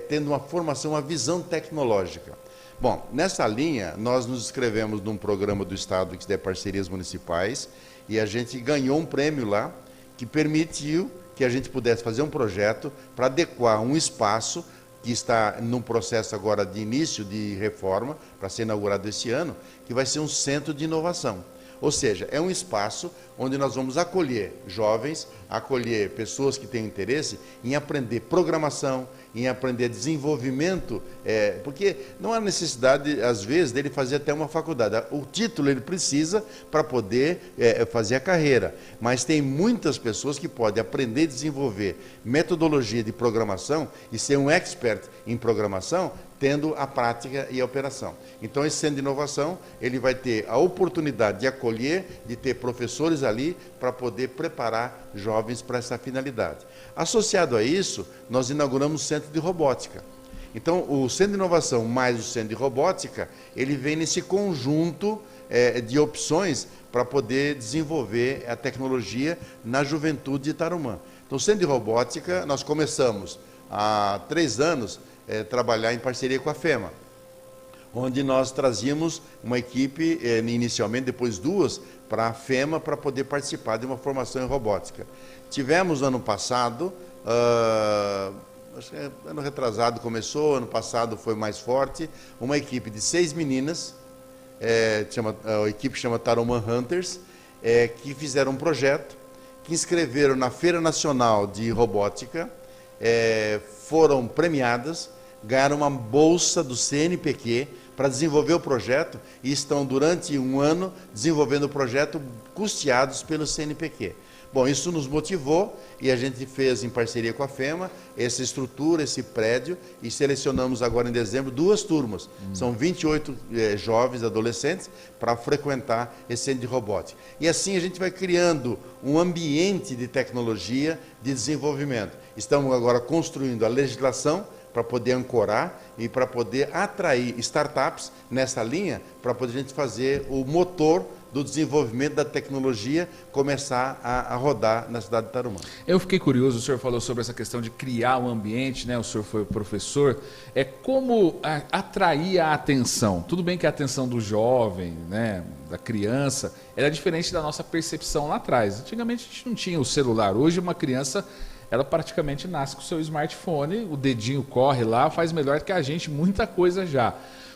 tendo uma formação, uma visão tecnológica. Bom, nessa linha, nós nos inscrevemos num programa do Estado que é parcerias municipais e a gente ganhou um prêmio lá que permitiu que a gente pudesse fazer um projeto para adequar um espaço que está num processo agora de início de reforma, para ser inaugurado esse ano, que vai ser um centro de inovação. Ou seja, é um espaço onde nós vamos acolher jovens, acolher pessoas que têm interesse em aprender programação, em aprender desenvolvimento, porque não há necessidade, às vezes, dele fazer até uma faculdade. O título ele precisa para poder fazer a carreira, mas tem muitas pessoas que podem aprender a desenvolver metodologia de programação e ser um expert em programação, tendo a prática e a operação. Então, esse centro de inovação, ele vai ter a oportunidade de acolher, de ter professores ali para poder preparar jovens para essa finalidade. Associado a isso, nós inauguramos o Centro de Robótica. Então, o Centro de Inovação mais o Centro de Robótica, ele vem nesse conjunto de opções para poder desenvolver a tecnologia na juventude de Tarumã. Então, o Centro de Robótica, nós começamos há 3 anos trabalhar em parceria com a FEMA, onde nós trazíamos uma equipe, inicialmente, depois 2, para a FEMA, para poder participar de uma formação em robótica. Tivemos ano passado, acho que ano retrasado começou, ano passado foi mais forte, uma equipe de 6 meninas, a equipe chama Tarumã Hunters, que fizeram um projeto, que inscreveram na Feira Nacional de Robótica, foram premiadas, ganharam uma bolsa do CNPq para desenvolver o projeto e estão durante um ano desenvolvendo o projeto custeados pelo CNPq. Bom, isso nos motivou e a gente fez em parceria com a FEMA essa estrutura, esse prédio e selecionamos agora em dezembro 2 turmas. São 28 jovens, adolescentes, para frequentar esse centro de robótica. E assim a gente vai criando um ambiente de tecnologia, de desenvolvimento. Estamos agora construindo a legislação para poder ancorar e para poder atrair startups nessa linha, para poder a gente fazer o motor do desenvolvimento da tecnologia começar a rodar na cidade de Tarumã. Eu fiquei curioso, o senhor falou sobre essa questão de criar um ambiente, né? O senhor foi professor, como atrair a atenção. Tudo bem que a atenção do jovem, né, da criança, era diferente da nossa percepção lá atrás. Antigamente a gente não tinha o celular, hoje uma criança, ela praticamente nasce com o seu smartphone, o dedinho corre lá, faz melhor que a gente, muita coisa já.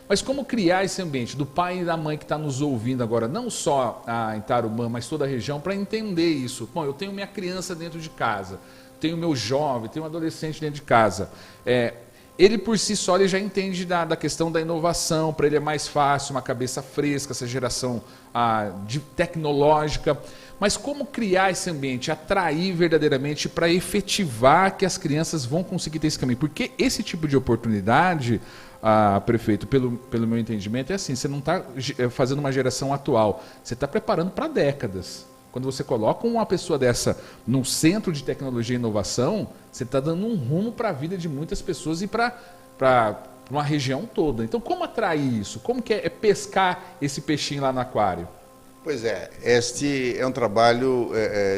Mas como criar esse ambiente do pai e da mãe que está nos ouvindo agora, não só em Tarumã, mas toda a região, para entender isso? Bom, eu tenho minha criança dentro de casa, tenho meu jovem, tenho um adolescente dentro de casa. Ele por si só ele já entende da questão da inovação, para ele é mais fácil, uma cabeça fresca, essa geração tecnológica. Mas como criar esse ambiente, atrair verdadeiramente para efetivar que as crianças vão conseguir ter esse caminho? Porque esse tipo de oportunidade, prefeito, pelo meu entendimento, é assim, você não está fazendo uma geração atual, você está preparando para décadas. Quando você coloca uma pessoa dessa num centro de tecnologia e inovação, você está dando um rumo para a vida de muitas pessoas e para uma região toda. Então, como atrair isso? Como que é pescar esse peixinho lá no aquário? Pois é, este é um trabalho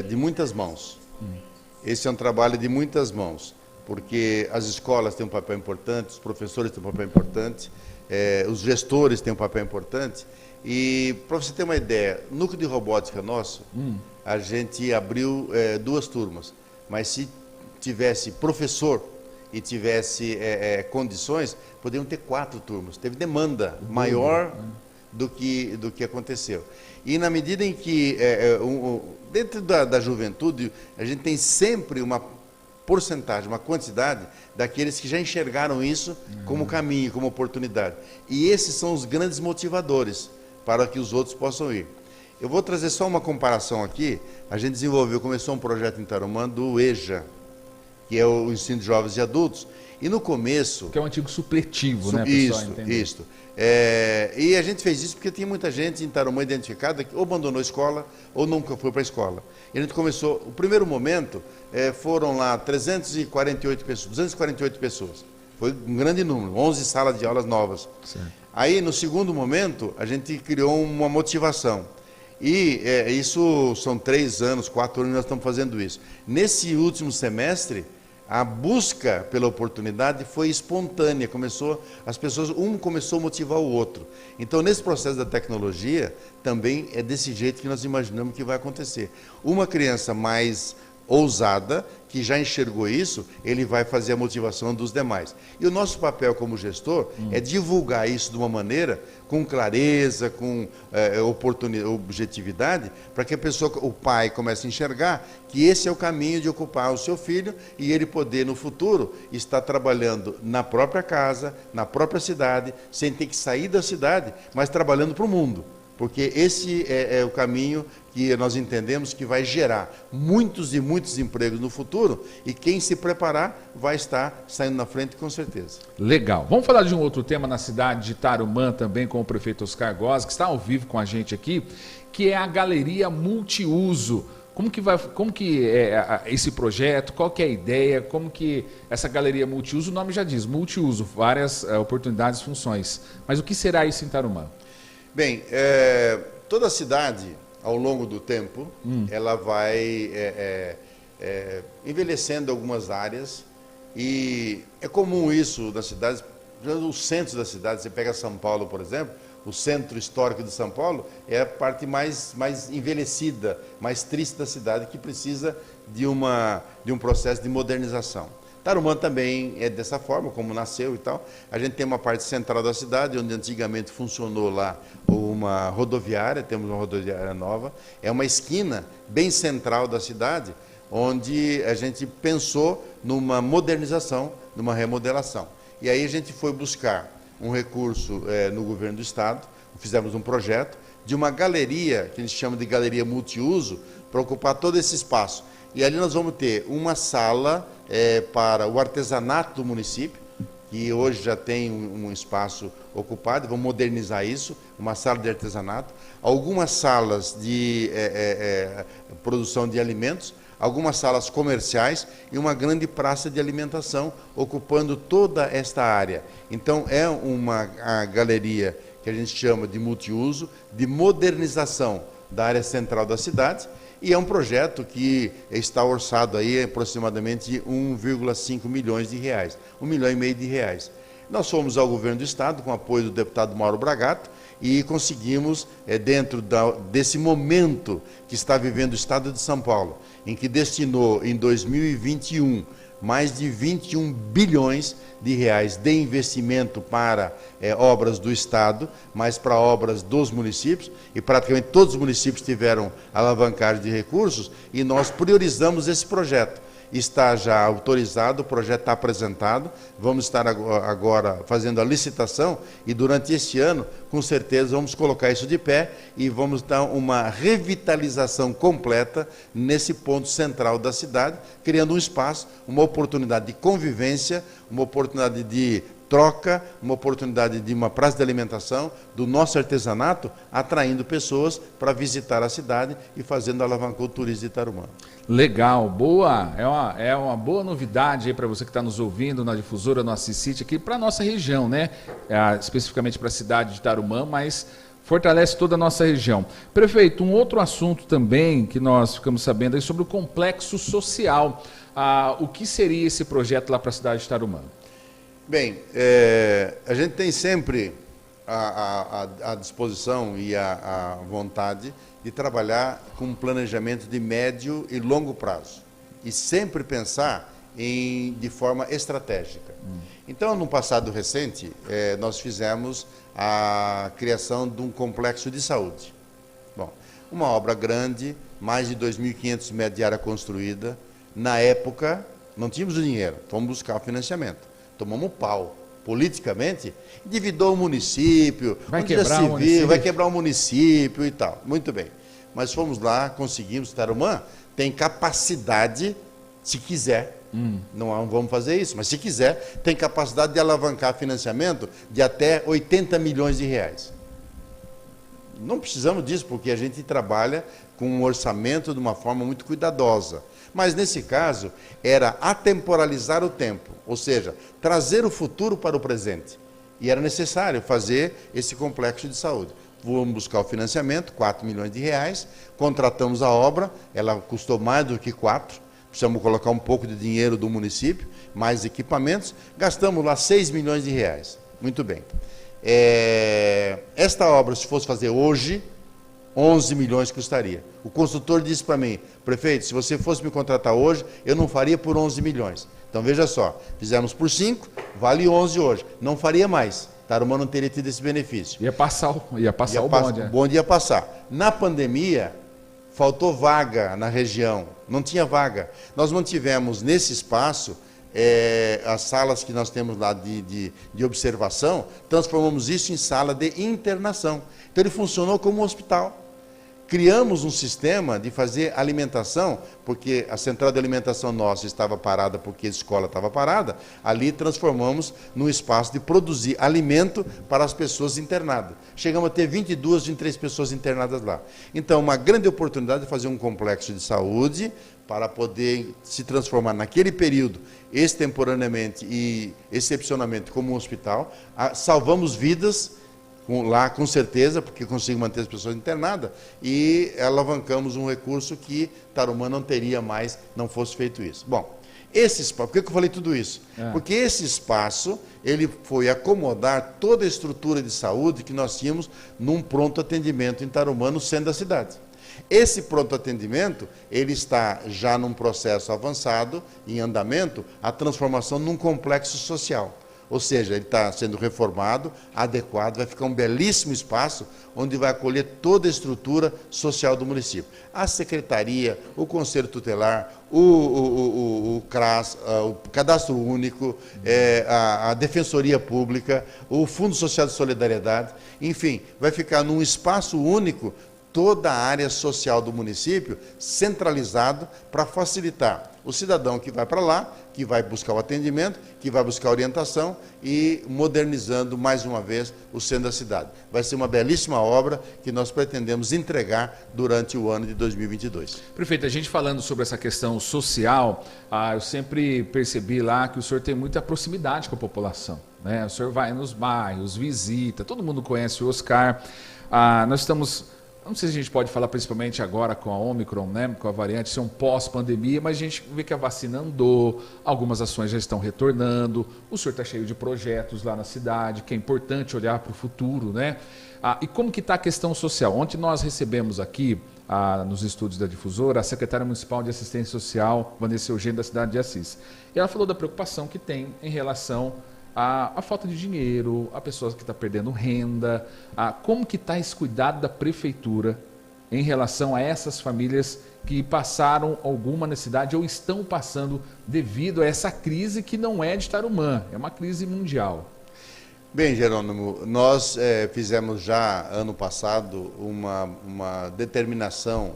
de muitas mãos. Esse é um trabalho de muitas mãos, porque as escolas têm um papel importante, os professores têm um papel importante, os gestores têm um papel importante. E, para você ter uma ideia, no núcleo de robótica nosso, a gente abriu 2 turmas, mas se tivesse professor e tivesse condições, poderiam ter 4 turmas. Teve demanda maior do que aconteceu. E na medida em que, dentro da juventude, a gente tem sempre uma porcentagem, uma quantidade daqueles que já enxergaram isso como caminho, como oportunidade. E esses são os grandes motivadores para que os outros possam ir. Eu vou trazer só uma comparação aqui. A gente começou um projeto em Tarumã do EJA, que é o Ensino de Jovens e Adultos, e no começo... Que é um antigo supletivo, né, pessoal? Isso. E a gente fez isso porque tinha muita gente em Tarumã identificada que ou abandonou a escola ou nunca foi para a escola. E a gente começou, o primeiro momento, foram lá 248 pessoas. Foi um grande número, 11 salas de aulas novas. Certo. Aí, no segundo momento, a gente criou uma motivação. E isso são 3 anos, 4 anos que nós estamos fazendo isso. Nesse último semestre, a busca pela oportunidade foi espontânea, um começou a motivar o outro. Então, nesse processo da tecnologia, também é desse jeito que nós imaginamos que vai acontecer. Uma criança mais ousada, que já enxergou isso, ele vai fazer a motivação dos demais. E o nosso papel como gestor é divulgar isso de uma maneira com clareza, com objetividade, para que o pai comece a enxergar que esse é o caminho de ocupar o seu filho e ele poder, no futuro, estar trabalhando na própria casa, na própria cidade, sem ter que sair da cidade, mas trabalhando para o mundo. Porque esse é o caminho que nós entendemos que vai gerar muitos e muitos empregos no futuro e quem se preparar vai estar saindo na frente com certeza. Legal. Vamos falar de um outro tema na cidade de Tarumã também com o prefeito Oscar Gozzi, que está ao vivo com a gente aqui, que é a Galeria Multiuso. Como que é esse projeto? Qual que é a ideia? Como que essa Galeria Multiuso, o nome já diz, multiuso, várias oportunidades, funções. Mas o que será isso em Tarumã? Bem, toda a cidade, ao longo do tempo, ela vai envelhecendo algumas áreas e é comum isso nas cidades, os centros da cidade, você pega São Paulo, por exemplo, o centro histórico de São Paulo é a parte mais envelhecida, mais triste da cidade, que precisa de um processo de modernização. Tarumã também é dessa forma, como nasceu e tal. A gente tem uma parte central da cidade, onde antigamente funcionou lá uma rodoviária, temos uma rodoviária nova. É uma esquina bem central da cidade, onde a gente pensou numa modernização, numa remodelação. E aí a gente foi buscar um recurso no governo do estado, fizemos um projeto de uma galeria, que eles chamam de galeria multiuso, para ocupar todo esse espaço. E ali nós vamos ter uma sala para o artesanato do município, que hoje já tem um espaço ocupado, vamos modernizar isso, uma sala de artesanato, algumas salas de produção de alimentos, algumas salas comerciais e uma grande praça de alimentação ocupando toda esta área. Então, é uma galeria que a gente chama de multiuso, de modernização da área central da cidade, e é um projeto que está orçado aí aproximadamente 1,5 milhões de reais, 1,5 milhão de reais. Nós fomos ao governo do estado com o apoio do deputado Mauro Bragato e conseguimos, dentro desse momento que está vivendo o estado de São Paulo, em que destinou em 2021 mais de 21 bilhões de reais de investimento para obras do Estado, mas para obras dos municípios, e praticamente todos os municípios tiveram alavancagem de recursos, e nós priorizamos esse projeto. Está já autorizado, o projeto está apresentado, vamos estar agora fazendo a licitação e durante este ano, com certeza, vamos colocar isso de pé e vamos dar uma revitalização completa nesse ponto central da cidade, criando um espaço, uma oportunidade de convivência, uma oportunidade de troca, uma oportunidade de uma praça de alimentação, do nosso artesanato, atraindo pessoas para visitar a cidade e fazendo alavancar o turismo de Tarumã. Legal, boa, é uma boa novidade aí para você que está nos ouvindo na difusora, no Assisite, aqui para a nossa região, né? Especificamente para a cidade de Tarumã, mas fortalece toda a nossa região. Prefeito, um outro assunto também que nós ficamos sabendo é sobre o complexo social. O que seria esse projeto lá para a cidade de Tarumã? Bem, a gente tem sempre a disposição e a vontade de trabalhar com um planejamento de médio e longo prazo e sempre pensar de forma estratégica. Então, no passado recente, nós fizemos a criação de um complexo de saúde. Bom, uma obra grande, mais de 2.500 metros de área construída. Na época, não tínhamos o dinheiro, fomos buscar o financiamento. Tomamos pau. Politicamente, endividou o município, vai quebrar o município e tal. Muito bem. Mas fomos lá, conseguimos. Tarumã tem capacidade, se quiser, não vamos fazer isso, mas se quiser, tem capacidade de alavancar financiamento de até 80 milhões de reais. Não precisamos disso, porque a gente trabalha com um orçamento de uma forma muito cuidadosa. Mas, nesse caso, era atemporalizar o tempo, ou seja, trazer o futuro para o presente. E era necessário fazer esse complexo de saúde. Vamos buscar o financiamento, 4 milhões de reais, contratamos a obra, ela custou mais do que 4, precisamos colocar um pouco de dinheiro do município, mais equipamentos, gastamos lá 6 milhões de reais. Muito bem. Esta obra, se fosse fazer hoje, 11 milhões custaria. O consultor disse para mim, prefeito, se você fosse me contratar hoje, eu não faria por 11 milhões. Então, veja só, fizemos por 5, vale 11 hoje. Não faria mais. Tarumã não teria tido esse benefício. Ia passar o bonde. O bonde ia passar. Na pandemia, faltou vaga na região. Não tinha vaga. Nós mantivemos nesse espaço as salas que nós temos lá de observação, transformamos isso em sala de internação. Então, ele funcionou como um hospital. Criamos um sistema de fazer alimentação, porque a central de alimentação nossa estava parada porque a escola estava parada, ali transformamos num espaço de produzir alimento para as pessoas internadas. Chegamos a ter 22, 23 pessoas internadas lá. Então, uma grande oportunidade de fazer um complexo de saúde para poder se transformar naquele período, extemporaneamente e excepcionalmente, como um hospital. Salvamos vidas lá, com certeza, porque consigo manter as pessoas internadas, e alavancamos um recurso que Tarumã não teria mais, não fosse feito isso. Bom, esse espaço, por que eu falei tudo isso? Porque esse espaço, ele foi acomodar toda a estrutura de saúde que nós tínhamos num pronto atendimento em Tarumã, no centro da cidade. Esse pronto atendimento, ele está já num processo avançado, em andamento, a transformação num complexo social. Ou seja, ele está sendo reformado, adequado, vai ficar um belíssimo espaço onde vai acolher toda a estrutura social do município. A secretaria, o conselho tutelar, o CRAS, o cadastro único, a defensoria pública, o Fundo Social de Solidariedade, enfim, vai ficar num espaço único toda a área social do município centralizado para facilitar o cidadão que vai para lá, que vai buscar o atendimento, que vai buscar a orientação e modernizando mais uma vez o centro da cidade. Vai ser uma belíssima obra que nós pretendemos entregar durante o ano de 2022. Prefeito, a gente falando sobre essa questão social, eu sempre percebi lá que o senhor tem muita proximidade com a população. né? O senhor vai nos bairros, visita, todo mundo conhece o Oscar. Nós estamos, não sei se a gente pode falar principalmente agora com a Omicron, né? Com a variante, isso é um pós-pandemia, mas a gente vê que a vacina andou, algumas ações já estão retornando, o senhor está cheio de projetos lá na cidade, que é importante olhar para o futuro, né? E como que está a questão social? Ontem nós recebemos aqui, nos estúdios da Difusora, a secretária municipal de assistência social, Vanessa Eugênio, da cidade de Assis. E ela falou da preocupação que tem em relação à falta de dinheiro, a pessoa que está perdendo renda, como que está esse cuidado da prefeitura em relação a essas famílias que passaram alguma necessidade ou estão passando devido a essa crise que não é de Tarumã, é uma crise mundial. Bem, Jerônimo, nós fizemos já ano passado uma determinação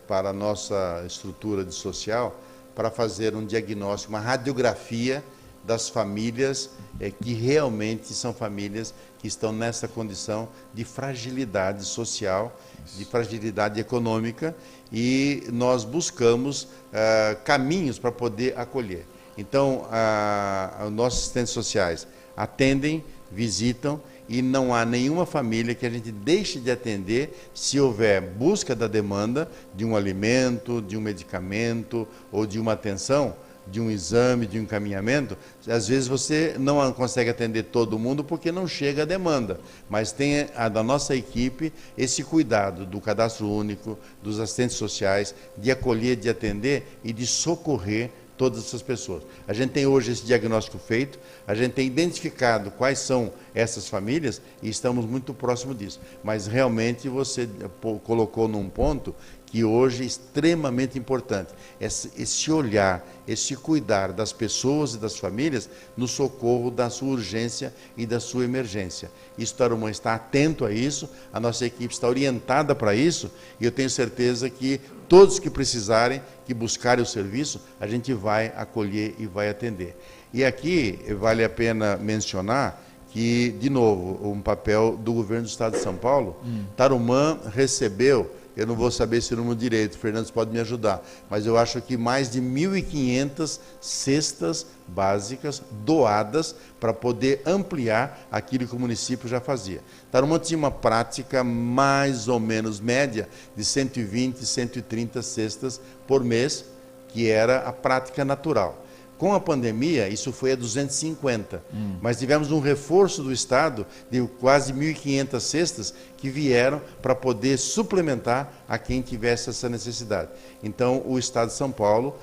para a nossa estrutura de social para fazer um diagnóstico, uma radiografia das famílias que realmente são famílias que estão nessa condição de fragilidade social, de fragilidade econômica, e nós buscamos caminhos para poder acolher. Então, os nossos assistentes sociais atendem, visitam, e não há nenhuma família que a gente deixe de atender se houver busca da demanda de um alimento, de um medicamento ou de uma atenção, de um exame, de um encaminhamento. Às vezes você não consegue atender todo mundo porque não chega a demanda, mas tem da nossa equipe esse cuidado do cadastro único, dos assistentes sociais, de acolher, de atender e de socorrer todas essas pessoas. A gente tem hoje esse diagnóstico feito, a gente tem identificado quais são essas famílias e estamos muito próximo disso. Mas realmente você colocou num ponto que hoje é extremamente importante, esse olhar, esse cuidar das pessoas e das famílias no socorro da sua urgência e da sua emergência. Isso, Tarumã está atento a isso, a nossa equipe está orientada para isso, e eu tenho certeza que todos que precisarem, que buscarem o serviço, a gente vai acolher e vai atender. E aqui vale a pena mencionar que, de novo, um papel do governo do Estado de São Paulo. Tarumã recebeu, eu não vou saber esse número direito, o Fernandes pode me ajudar, mas eu acho que mais de 1.500 cestas básicas doadas para poder ampliar aquilo que o município já fazia. Tarumã tinha uma prática mais ou menos média de 120, 130 cestas por mês, que era a prática natural. Com a pandemia, isso foi a 250, mas tivemos um reforço do Estado de quase 1.500 cestas que vieram para poder suplementar a quem tivesse essa necessidade. Então, o Estado de São Paulo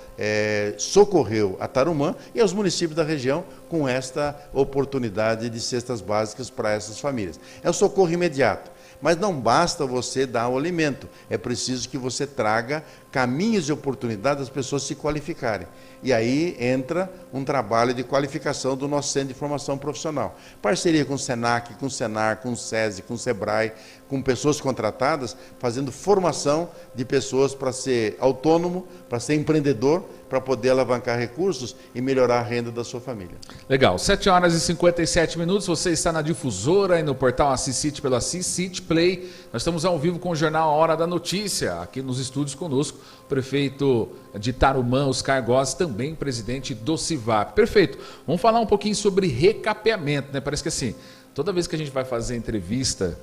socorreu a Tarumã e aos municípios da região com esta oportunidade de cestas básicas para essas famílias. É um socorro imediato. Mas não basta você dar o alimento, é preciso que você traga caminhos e oportunidades das pessoas se qualificarem. E aí entra um trabalho de qualificação do nosso Centro de Formação Profissional. Parceria com o SENAC, com o SENAR, com o SESI, com o SEBRAE, com pessoas contratadas, fazendo formação de pessoas para ser autônomo, para ser empreendedor, para poder alavancar recursos e melhorar a renda da sua família. Legal, 7h57, você está na Difusora e no portal Assis City pelo Assis City Play. Nós estamos ao vivo com o jornal A Hora da Notícia, aqui nos estúdios conosco, o prefeito de Tarumã, Oscar Góes, também presidente do CIVAP. Perfeito, vamos falar um pouquinho sobre recapeamento, né? Parece que assim, toda vez que a gente vai fazer entrevista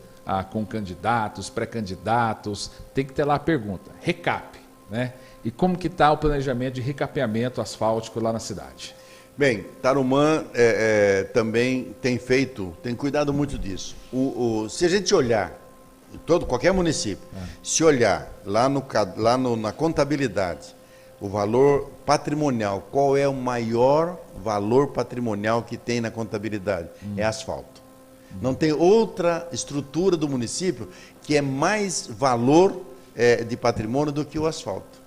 com candidatos, pré-candidatos, tem que ter lá a pergunta, recap, né? E como que está o planejamento de recapeamento asfáltico lá na cidade? Bem, Tarumã também tem cuidado muito disso. Se a gente olhar, qualquer município, se olhar na contabilidade, o valor patrimonial, qual é o maior valor patrimonial que tem na contabilidade? É asfalto. Não tem outra estrutura do município que é mais valor de patrimônio do que o asfalto.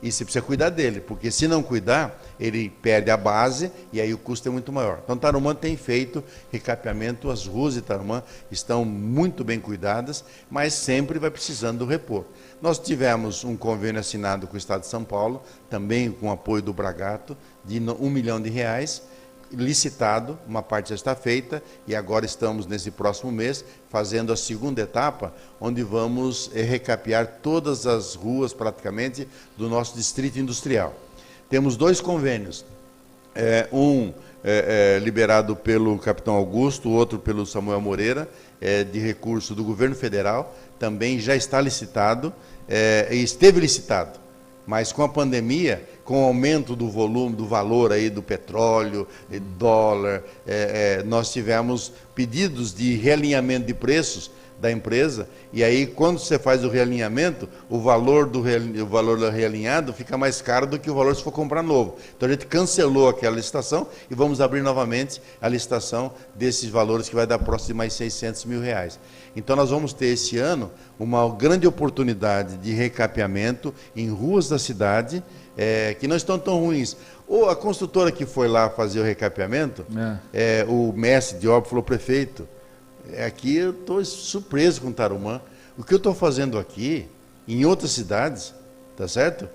E você precisa cuidar dele, porque se não cuidar, ele perde a base e aí o custo é muito maior. Então, Tarumã tem feito recapeamento, as ruas de Tarumã estão muito bem cuidadas, mas sempre vai precisando repor. Nós tivemos um convênio assinado com o Estado de São Paulo, também com apoio do Bragato, de R$1 milhão, licitado, uma parte já está feita e agora estamos nesse próximo mês fazendo a segunda etapa, onde vamos recapear todas as ruas praticamente do nosso distrito industrial. Temos 2 convênios, um liberado pelo capitão Augusto, outro pelo Samuel Moreira, de recurso do governo federal, também já está licitado, esteve licitado, mas com a pandemia, com o aumento do volume, do valor aí do petróleo, dólar, nós tivemos pedidos de realinhamento de preços da empresa, e aí quando você faz o realinhamento, o valor realinhado fica mais caro do que o valor se for comprar novo. Então a gente cancelou aquela licitação e vamos abrir novamente a licitação desses valores, que vai dar próximo de mais R$600 mil. Então nós vamos ter esse ano uma grande oportunidade de recapeamento em ruas da cidade, que não estão tão ruins. Ou a construtora que foi lá fazer o recapeamento, o mestre de obra falou: prefeito, aqui eu estou surpreso com Tarumã. O que eu estou fazendo aqui, em outras cidades, tá certo?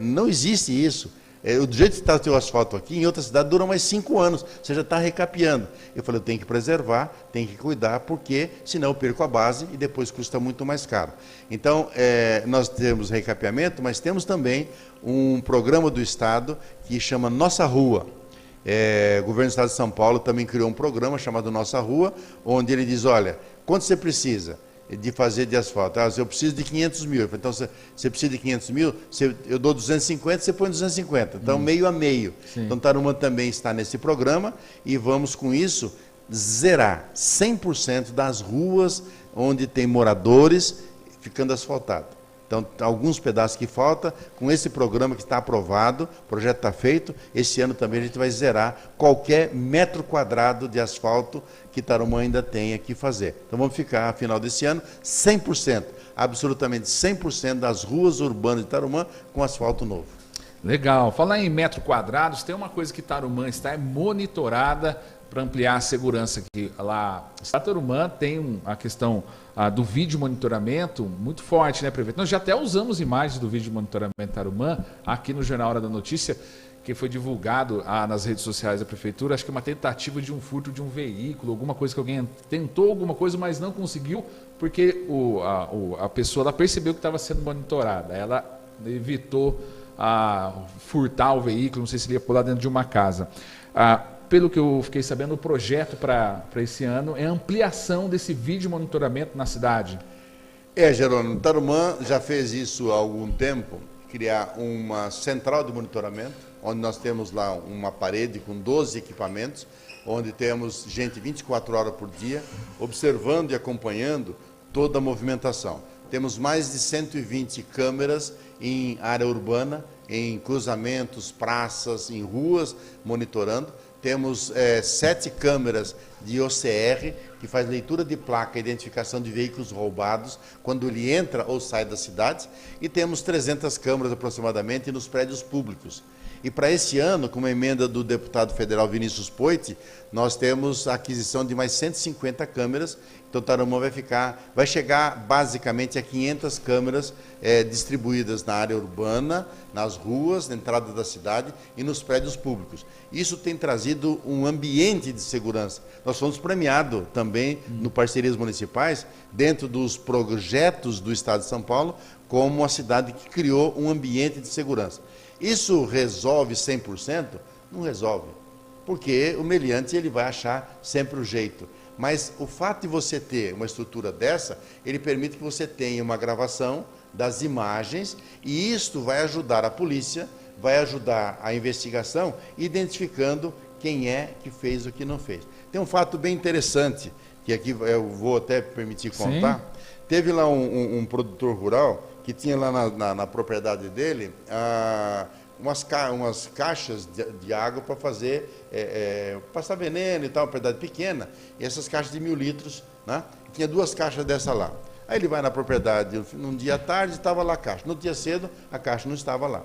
Não existe isso. Do jeito que está o teu asfalto aqui, em outra cidade dura mais 5 anos, você já está recapeando. Eu falei: eu tenho que preservar, tenho que cuidar, porque senão eu perco a base e depois custa muito mais caro. Então, nós temos recapeamento, mas temos também um programa do Estado que chama Nossa Rua. O governo do Estado de São Paulo também criou um programa chamado Nossa Rua, onde ele diz: olha, quanto você precisa de fazer de asfalto? Eu preciso de 500 mil. Eu falei: então, você precisa de 500 mil, eu dou 250, você põe 250. Então, meio a meio. Sim. Então, Tarumã também está nesse programa e vamos, com isso, zerar 100% das ruas onde tem moradores ficando asfaltado. Então, alguns pedaços que faltam, com esse programa que está aprovado, o projeto está feito, esse ano também a gente vai zerar qualquer metro quadrado de asfalto que Tarumã ainda tenha que fazer. Então, vamos ficar, ao final desse ano, 100%, absolutamente 100% das ruas urbanas de Tarumã com asfalto novo. Legal. Falar em metro quadrados, tem uma coisa que Tarumã está monitorada para ampliar a segurança aqui. Lá, Tarumã tem a questão do vídeo monitoramento muito forte, né, prefeito? Nós já até usamos imagens do vídeo monitoramento Tarumã aqui no Jornal Hora da Notícia, que foi divulgado nas redes sociais da prefeitura. Acho que é uma tentativa de um furto de um veículo, alguma coisa que alguém tentou alguma coisa, mas não conseguiu, porque a pessoa ela percebeu que estava sendo monitorada. Ela evitou furtar o veículo, não sei se ele ia pular dentro de uma casa. Pelo que eu fiquei sabendo, o projeto para esse ano é a ampliação desse vídeo monitoramento na cidade. Jerônimo, Tarumã já fez isso há algum tempo, criar uma central de monitoramento, onde nós temos lá uma parede com 12 equipamentos, onde temos gente 24 horas por dia, observando e acompanhando toda a movimentação. Temos mais de 120 câmeras em área urbana, em cruzamentos, praças, em ruas, monitorando. Temos 7 câmeras de OCR, que faz leitura de placa, identificação de veículos roubados, quando ele entra ou sai da cidade. E temos 300 câmeras aproximadamente nos prédios públicos. E para esse ano, com uma emenda do deputado federal Vinícius Poit, nós temos a aquisição de mais 150 câmeras. Então, Tarumã vai chegar basicamente a 500 câmeras distribuídas na área urbana, nas ruas, na entrada da cidade e nos prédios públicos. Isso tem trazido um ambiente de segurança. Nós fomos premiados também, no Parcerias Municipais, dentro dos projetos do Estado de São Paulo, como uma cidade que criou um ambiente de segurança. Isso resolve 100%? Não resolve, porque o meliante ele vai achar sempre o jeito. Mas o fato de você ter uma estrutura dessa, ele permite que você tenha uma gravação das imagens, e isto vai ajudar a polícia, vai ajudar a investigação, identificando quem é que fez o que não fez. Tem um fato bem interessante, que aqui eu vou até permitir contar. Sim. Teve lá um produtor rural que tinha lá na propriedade dele umas caixas de água para fazer, passar veneno e tal, uma propriedade pequena, e essas caixas de 1000 litros, né? Tinha 2 caixas dessa lá. Aí ele vai na propriedade, num dia à tarde estava lá a caixa, no dia cedo a caixa não estava lá.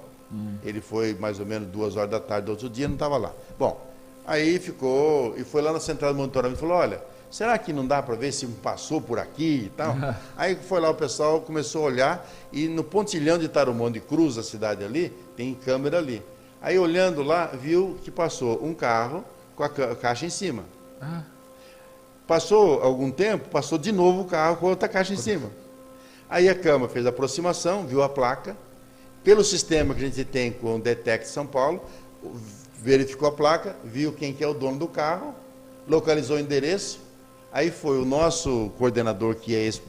Ele foi mais ou menos 2 horas da tarde do outro dia, não estava lá. Bom, aí ficou, e foi lá na central de monitoramento e falou: olha, será que não dá para ver se passou por aqui e tal? Aí foi lá, o pessoal começou a olhar, e no pontilhão de Tarumã, onde cruza a cidade ali, tem câmera ali. Aí olhando lá, viu que passou um carro com a caixa em cima. Passou algum tempo, passou de novo o carro com outra caixa em cima. Aí a câmera fez a aproximação, viu a placa. Pelo sistema que a gente tem com o Detect São Paulo, verificou a placa, viu quem que é o dono do carro, localizou o endereço, aí foi o nosso coordenador, que é esse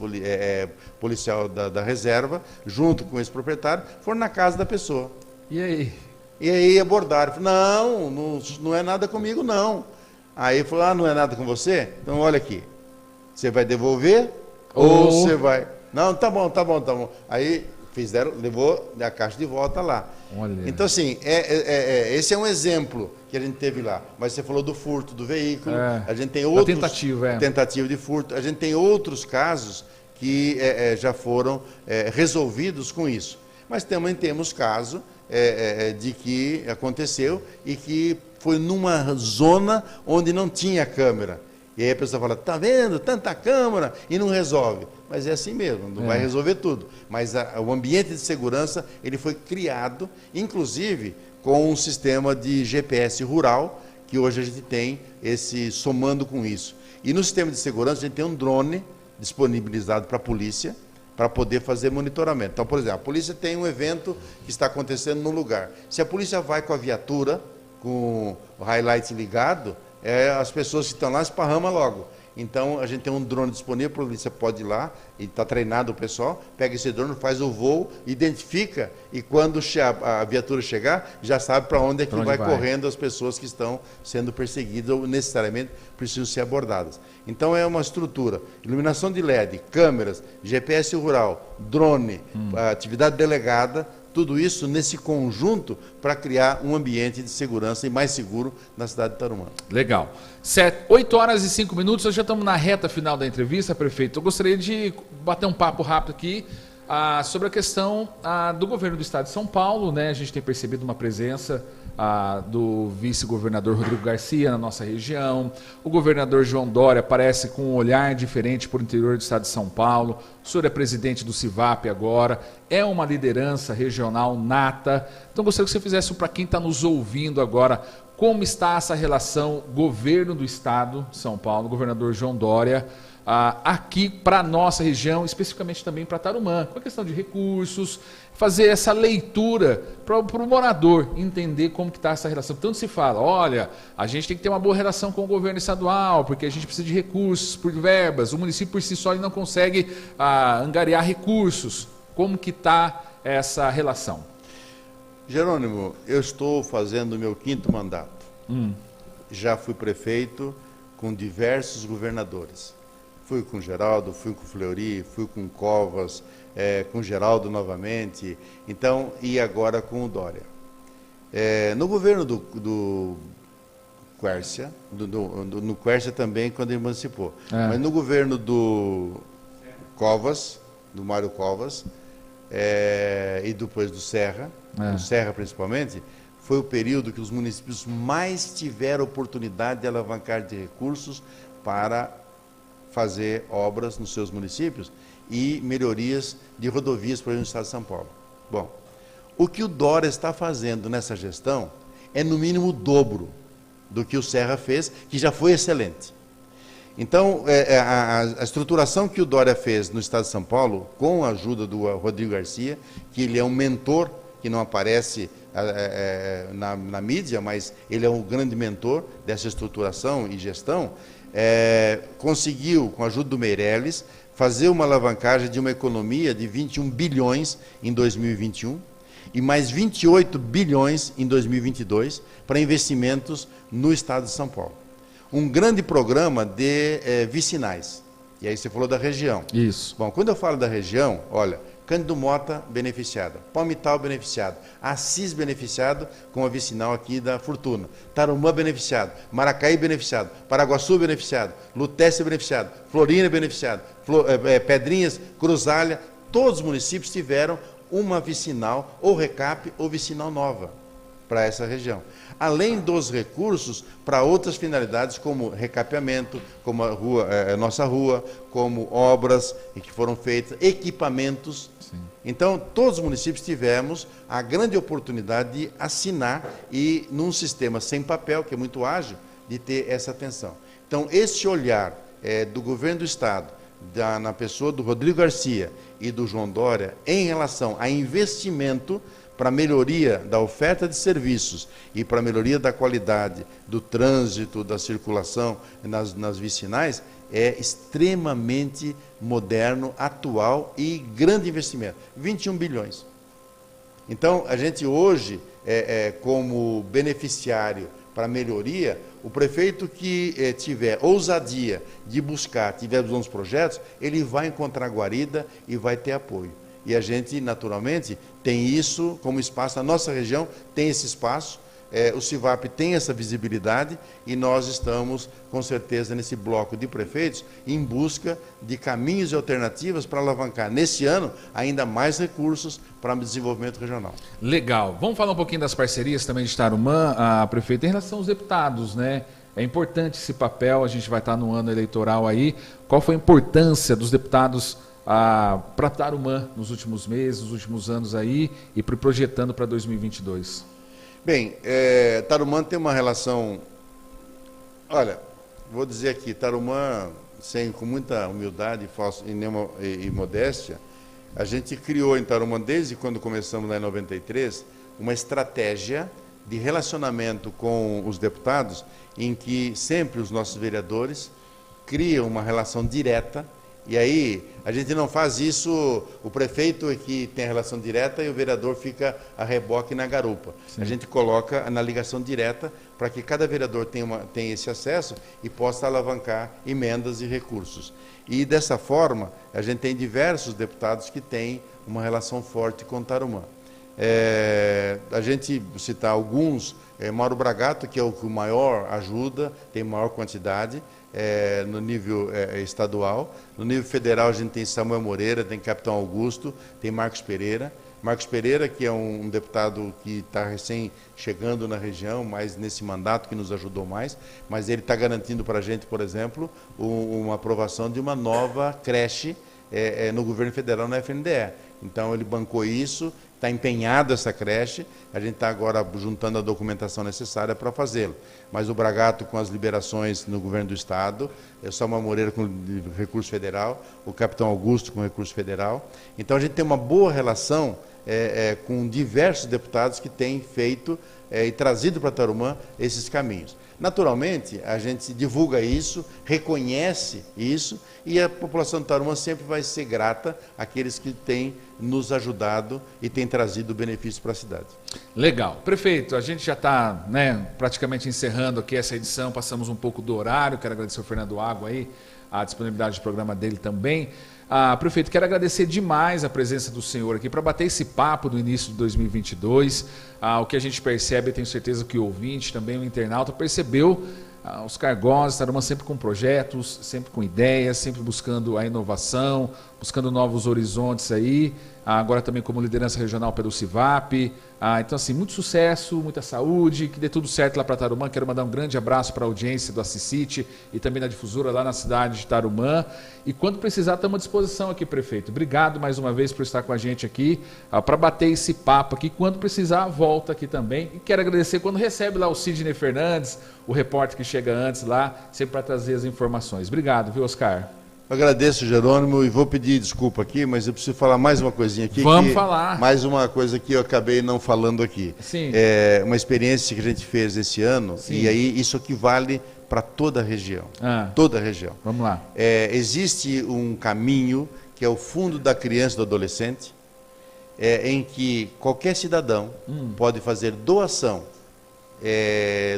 policial da reserva, junto com esse proprietário, foram na casa da pessoa. E aí? E aí abordaram, falaram, não é nada comigo não. Aí falou, não é nada com você? Então olha aqui, você vai devolver ou você vai... Não, tá bom. Aí levou a caixa de volta lá. Olha. Então assim, esse é um exemplo que a gente teve lá. Mas você falou do furto do veículo, a gente tem outros... Tentativa de furto. A gente tem outros casos que já foram resolvidos com isso. Mas também temos caso de que aconteceu e que foi numa zona onde não tinha câmera. E aí a pessoa fala, tá vendo, tanta câmera e não resolve. Mas é assim mesmo, não vai resolver tudo. Mas o ambiente de segurança, ele foi criado, inclusive, com um sistema de GPS rural, que hoje a gente tem somando com isso. E no sistema de segurança, a gente tem um drone disponibilizado para a polícia, para poder fazer monitoramento. Então, por exemplo, a polícia tem um evento que está acontecendo num lugar. Se a polícia vai com a viatura, com o highlight ligado, as pessoas que estão lá esparramam logo. Então, a gente tem um drone disponível, a polícia pode ir lá, e está treinado o pessoal, pega esse drone, faz o voo, identifica, e quando a viatura chegar, já sabe para onde é que vai correndo as pessoas que estão sendo perseguidas ou necessariamente precisam ser abordadas. Então, é uma estrutura. Iluminação de LED, câmeras, GPS rural, drone, atividade delegada, tudo isso nesse conjunto para criar um ambiente de segurança e mais seguro na cidade de Tarumã. Legal. 8 horas e 5 minutos, nós já estamos na reta final da entrevista, prefeito. Eu gostaria de bater um papo rápido aqui sobre a questão do governo do estado de São Paulo, né? A gente tem percebido uma presença do vice-governador Rodrigo Garcia na nossa região. O governador João Dória aparece com um olhar diferente para o interior do estado de São Paulo. O senhor é presidente do CIVAP agora, é uma liderança regional nata. Então gostaria que você fizesse para quem está nos ouvindo agora, como está essa relação governo do estado de São Paulo, governador João Dória, aqui para a nossa região, especificamente também para Tarumã, com a questão de recursos, fazer essa leitura para o morador entender como que está essa relação. Tanto se fala, olha, a gente tem que ter uma boa relação com o governo estadual, porque a gente precisa de recursos, por verbas, o município por si só ele não consegue angariar recursos. Como que está essa relação? Jerônimo, eu estou fazendo o meu 5º mandato. Já fui prefeito com diversos governadores. Fui com o Geraldo, fui com o Fleury, fui com o Covas, com o Geraldo novamente, então, e agora com o Dória. No governo do Quércia, no Quércia também, quando ele emancipou, mas no governo do Covas, do Mário Covas, e depois do Serra, do Serra principalmente, foi o período que os municípios mais tiveram oportunidade de alavancar de recursos para fazer obras nos seus municípios e melhorias de rodovias para o estado de São Paulo. Bom, o que o Dória está fazendo nessa gestão é no mínimo o dobro do que o Serra fez, que já foi excelente. Então, a estruturação que o Dória fez no estado de São Paulo, com a ajuda do Rodrigo Garcia, que ele é um mentor, que não aparece na mídia, mas ele é um grande mentor dessa estruturação e gestão, conseguiu, com a ajuda do Meirelles, fazer uma alavancagem de uma economia de 21 bilhões em 2021 e mais 28 bilhões em 2022 para investimentos no estado de São Paulo. Um grande programa de vicinais. E aí você falou da região. Isso. Bom, quando eu falo da região, olha, Cândido Mota beneficiada, Palmital beneficiado, Assis beneficiado com a vicinal aqui da Fortuna, Tarumã beneficiado, Maracaí beneficiado, Paraguaçu beneficiado, Lutécia beneficiado, Florina beneficiado, Pedrinhas, Cruzalha, todos os municípios tiveram uma vicinal ou recap ou vicinal nova para essa região. Além dos recursos para outras finalidades, como recapeamento, como a rua, nossa rua, como obras que foram feitas, equipamentos. Sim. Então, todos os municípios tivemos a grande oportunidade de assinar e, num sistema sem papel, que é muito ágil, de ter essa atenção. Então, esse olhar do governo do Estado, na pessoa do Rodrigo Garcia e do João Dória, em relação a investimento para a melhoria da oferta de serviços e para a melhoria da qualidade do trânsito, da circulação nas vicinais, é extremamente moderno, atual e grande investimento. 21 bilhões. Então, a gente hoje, como beneficiário para melhoria, o prefeito que tiver ousadia de buscar, tiver bons projetos, ele vai encontrar guarida e vai ter apoio. E a gente, naturalmente, tem isso como espaço, a nossa região tem esse espaço, o CIVAP tem essa visibilidade e nós estamos, com certeza, nesse bloco de prefeitos, em busca de caminhos e alternativas para alavancar, nesse ano, ainda mais recursos para o desenvolvimento regional. Legal. Vamos falar um pouquinho das parcerias também de Tarumã, a prefeita, em relação aos deputados, né? É importante esse papel, a gente vai estar no ano eleitoral aí. Qual foi a importância dos deputados para Tarumã nos últimos meses, nos últimos anos aí e projetando para 2022? Bem, Tarumã tem uma relação... Olha, vou dizer aqui, Tarumã, com muita humildade e modéstia, a gente criou em Tarumã, desde quando começamos lá em 93, uma estratégia de relacionamento com os deputados, em que sempre os nossos vereadores criam uma relação direta. E aí, a gente não faz isso, o prefeito é que tem a relação direta e o vereador fica a reboque na garupa. Sim. A gente coloca na ligação direta para que cada vereador tenha esse acesso e possa alavancar emendas e recursos. E dessa forma, a gente tem diversos deputados que têm uma relação forte com Tarumã. A gente citar alguns, Mauro Bragato, que é o que maior ajuda, tem maior quantidade, no nível estadual. No nível federal a gente tem Samuel Moreira, tem Capitão Augusto, tem Marcos Pereira. Marcos Pereira, que é um deputado que está recém chegando na região, mas nesse mandato que nos ajudou mais, mas ele está garantindo para a gente, por exemplo, uma aprovação de uma nova creche no governo federal, na FNDE. Então ele bancou isso, está empenhado essa creche, a gente está agora juntando a documentação necessária para fazê-lo. Mas o Bragato com as liberações no governo do Estado, o Samuel Moreira com recurso federal, o Capitão Augusto com recurso federal. Então a gente tem uma boa relação com diversos deputados que têm feito e trazido para Tarumã esses caminhos. Naturalmente, a gente divulga isso, reconhece isso, e a população de Tarumã sempre vai ser grata àqueles que têm nos ajudado e têm trazido benefício para a cidade. Legal. Prefeito, a gente já está praticamente encerrando aqui essa edição, passamos um pouco do horário, quero agradecer ao Fernando Água aí, a disponibilidade do programa dele também. Prefeito, quero agradecer demais a presença do senhor aqui para bater esse papo do início de 2022. O que a gente percebe, eu tenho certeza que o ouvinte, também o internauta, percebeu os Cargós, Tarumã sempre com projetos, sempre com ideias, sempre buscando a inovação, buscando novos horizontes aí, agora também como liderança regional pelo CIVAP. Então, assim, muito sucesso, muita saúde, que dê tudo certo lá para Tarumã. Quero mandar um grande abraço para a audiência do Assisite e também da difusora lá na cidade de Tarumã. E quando precisar, estamos à disposição aqui, prefeito. Obrigado mais uma vez por estar com a gente aqui, para bater esse papo aqui. Quando precisar, volta aqui também. E quero agradecer quando recebe lá o Sidney Fernandes, o repórter que chega antes lá, sempre para trazer as informações. Obrigado, viu, Oscar? Eu agradeço, Jerônimo, e vou pedir desculpa aqui, mas eu preciso falar mais uma coisinha aqui. Vamos falar. Mais uma coisa que eu acabei não falando aqui. Sim. É uma experiência que a gente fez esse ano. Sim. E aí isso aqui vale para toda a região. Toda a região. Vamos lá. Existe um caminho que é o Fundo da Criança e do Adolescente, em que qualquer cidadão pode fazer doação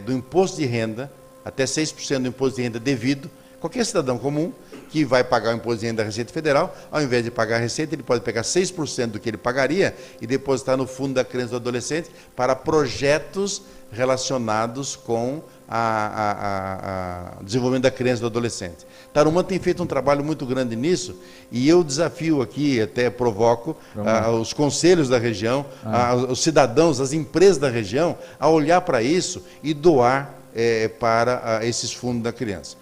do imposto de renda, até 6% do imposto de renda devido, qualquer cidadão comum que vai pagar o imposto de renda da Receita Federal, ao invés de pagar a Receita, ele pode pegar 6% do que ele pagaria e depositar no Fundo da Criança e do Adolescente para projetos relacionados com o desenvolvimento da criança e do adolescente. Tarumã tem feito um trabalho muito grande nisso e eu desafio aqui, até provoco os conselhos da região, os cidadãos, as empresas da região, a olhar para isso e doar para esses fundos da criança.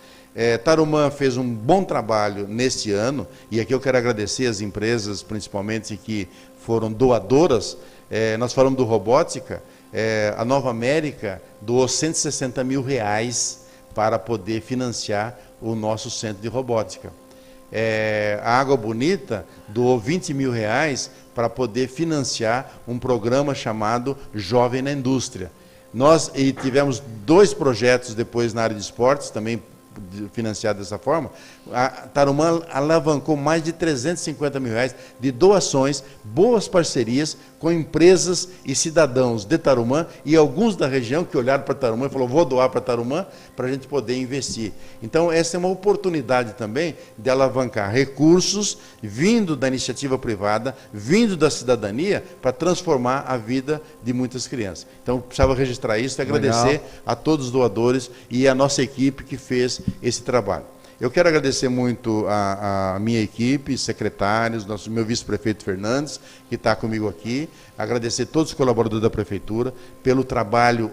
Tarumã fez um bom trabalho neste ano, e aqui eu quero agradecer as empresas, principalmente, que foram doadoras. Nós falamos do Robótica, a Nova América doou 160 mil reais para poder financiar o nosso centro de robótica. A Água Bonita doou 20 mil reais para poder financiar um programa chamado Jovem na Indústria. Nós tivemos 2 projetos depois na área de esportes, também financiado dessa forma. A Tarumã alavancou mais de R$350 mil de doações, boas parcerias com empresas e cidadãos de Tarumã e alguns da região que olharam para Tarumã e falaram, vou doar para Tarumã para a gente poder investir. Então, essa é uma oportunidade também de alavancar recursos vindo da iniciativa privada, vindo da cidadania, para transformar a vida de muitas crianças. Então, precisava registrar isso e agradecer a todos os doadores e a nossa equipe que fez esse trabalho. Eu quero agradecer muito a minha equipe, secretários, meu vice-prefeito Fernandes, que está comigo aqui, agradecer todos os colaboradores da Prefeitura pelo trabalho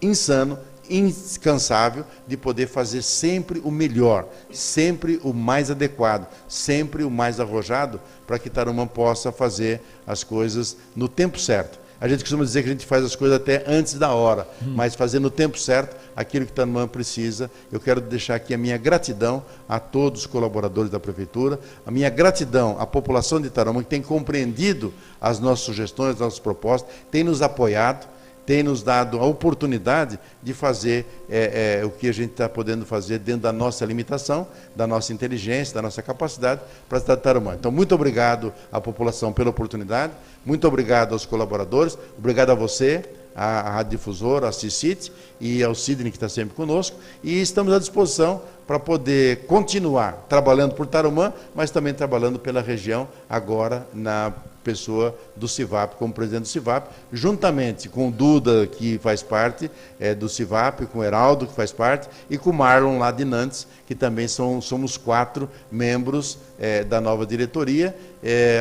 insano, incansável, de poder fazer sempre o melhor, sempre o mais adequado, sempre o mais arrojado, para que Tarumã possa fazer as coisas no tempo certo. A gente costuma dizer que a gente faz as coisas até antes da hora, mas fazer no tempo certo aquilo que Tarumã precisa. Eu quero deixar aqui a minha gratidão a todos os colaboradores da Prefeitura, a minha gratidão à população de Tarumã, que tem compreendido as nossas sugestões, as nossas propostas, tem nos apoiado, tem nos dado a oportunidade de fazer o que a gente está podendo fazer dentro da nossa limitação, da nossa inteligência, da nossa capacidade para a cidade de Tarumã. Então, muito obrigado à população pela oportunidade, muito obrigado aos colaboradores, obrigado a você, à Rádio Difusora, à CICIT e ao Sidney, que está sempre conosco, e estamos à disposição para poder continuar trabalhando por Tarumã, mas também trabalhando pela região, agora na pessoa do CIVAP, como presidente do CIVAP, juntamente com o Duda, que faz parte do CIVAP, com o Heraldo, que faz parte, e com o Marlon, lá de Nantes, que também somos 4 membros da nova diretoria,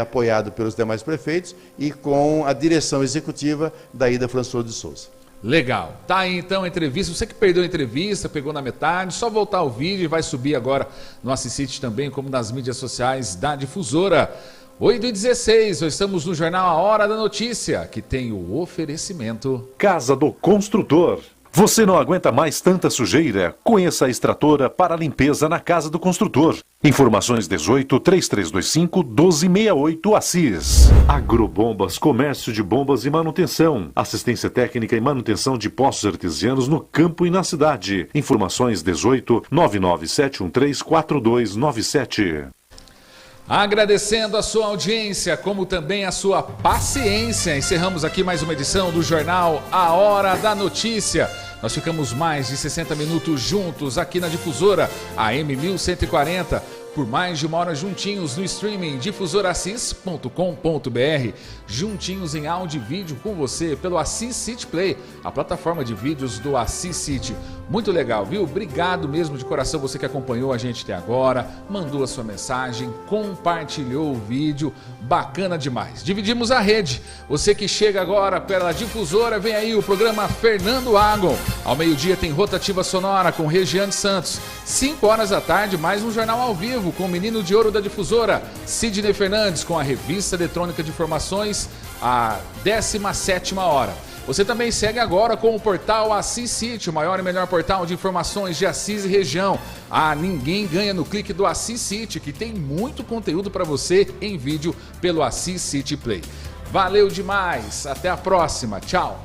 apoiado pelos demais prefeitos, e com a direção executiva da Ida François de Souza. Legal. Tá aí então a entrevista. Você que perdeu a entrevista, pegou na metade, só voltar ao vídeo e vai subir agora no Assisite também, como nas mídias sociais da Difusora. 8h16, nós estamos no jornal A Hora da Notícia, que tem o oferecimento... Casa do Construtor. Você não aguenta mais tanta sujeira? Conheça a extratora para limpeza na Casa do Construtor. Informações 18-3325-1268 Assis. Agrobombas, comércio de bombas e manutenção. Assistência técnica e manutenção de poços artesianos no campo e na cidade. Informações 18-99713-4297. Agradecendo a sua audiência, como também a sua paciência, encerramos aqui mais uma edição do jornal A Hora da Notícia. Nós ficamos mais de 60 minutos juntos aqui na Difusora, AM 1140, por mais de 1 hora juntinhos no streaming difusorassis.com.br, juntinhos em áudio e vídeo com você pelo Assis City Play, a plataforma de vídeos do Assis City. Muito legal, viu? Obrigado mesmo de coração você que acompanhou a gente até agora, mandou a sua mensagem, compartilhou o vídeo, bacana demais. Dividimos a rede. Você que chega agora pela Difusora, vem aí o programa Fernando Agon. Ao meio-dia tem Rotativa Sonora com Regiane Santos. 5 horas da tarde, mais um jornal ao vivo com o menino de ouro da Difusora, Sidney Fernandes, com a revista eletrônica de informações, a 17ª hora. Você também segue agora com o portal Assis City, o maior e melhor portal de informações de Assis e região. Ninguém ganha no clique do Assis City, que tem muito conteúdo para você em vídeo pelo Assis City Play. Valeu demais, até a próxima, tchau!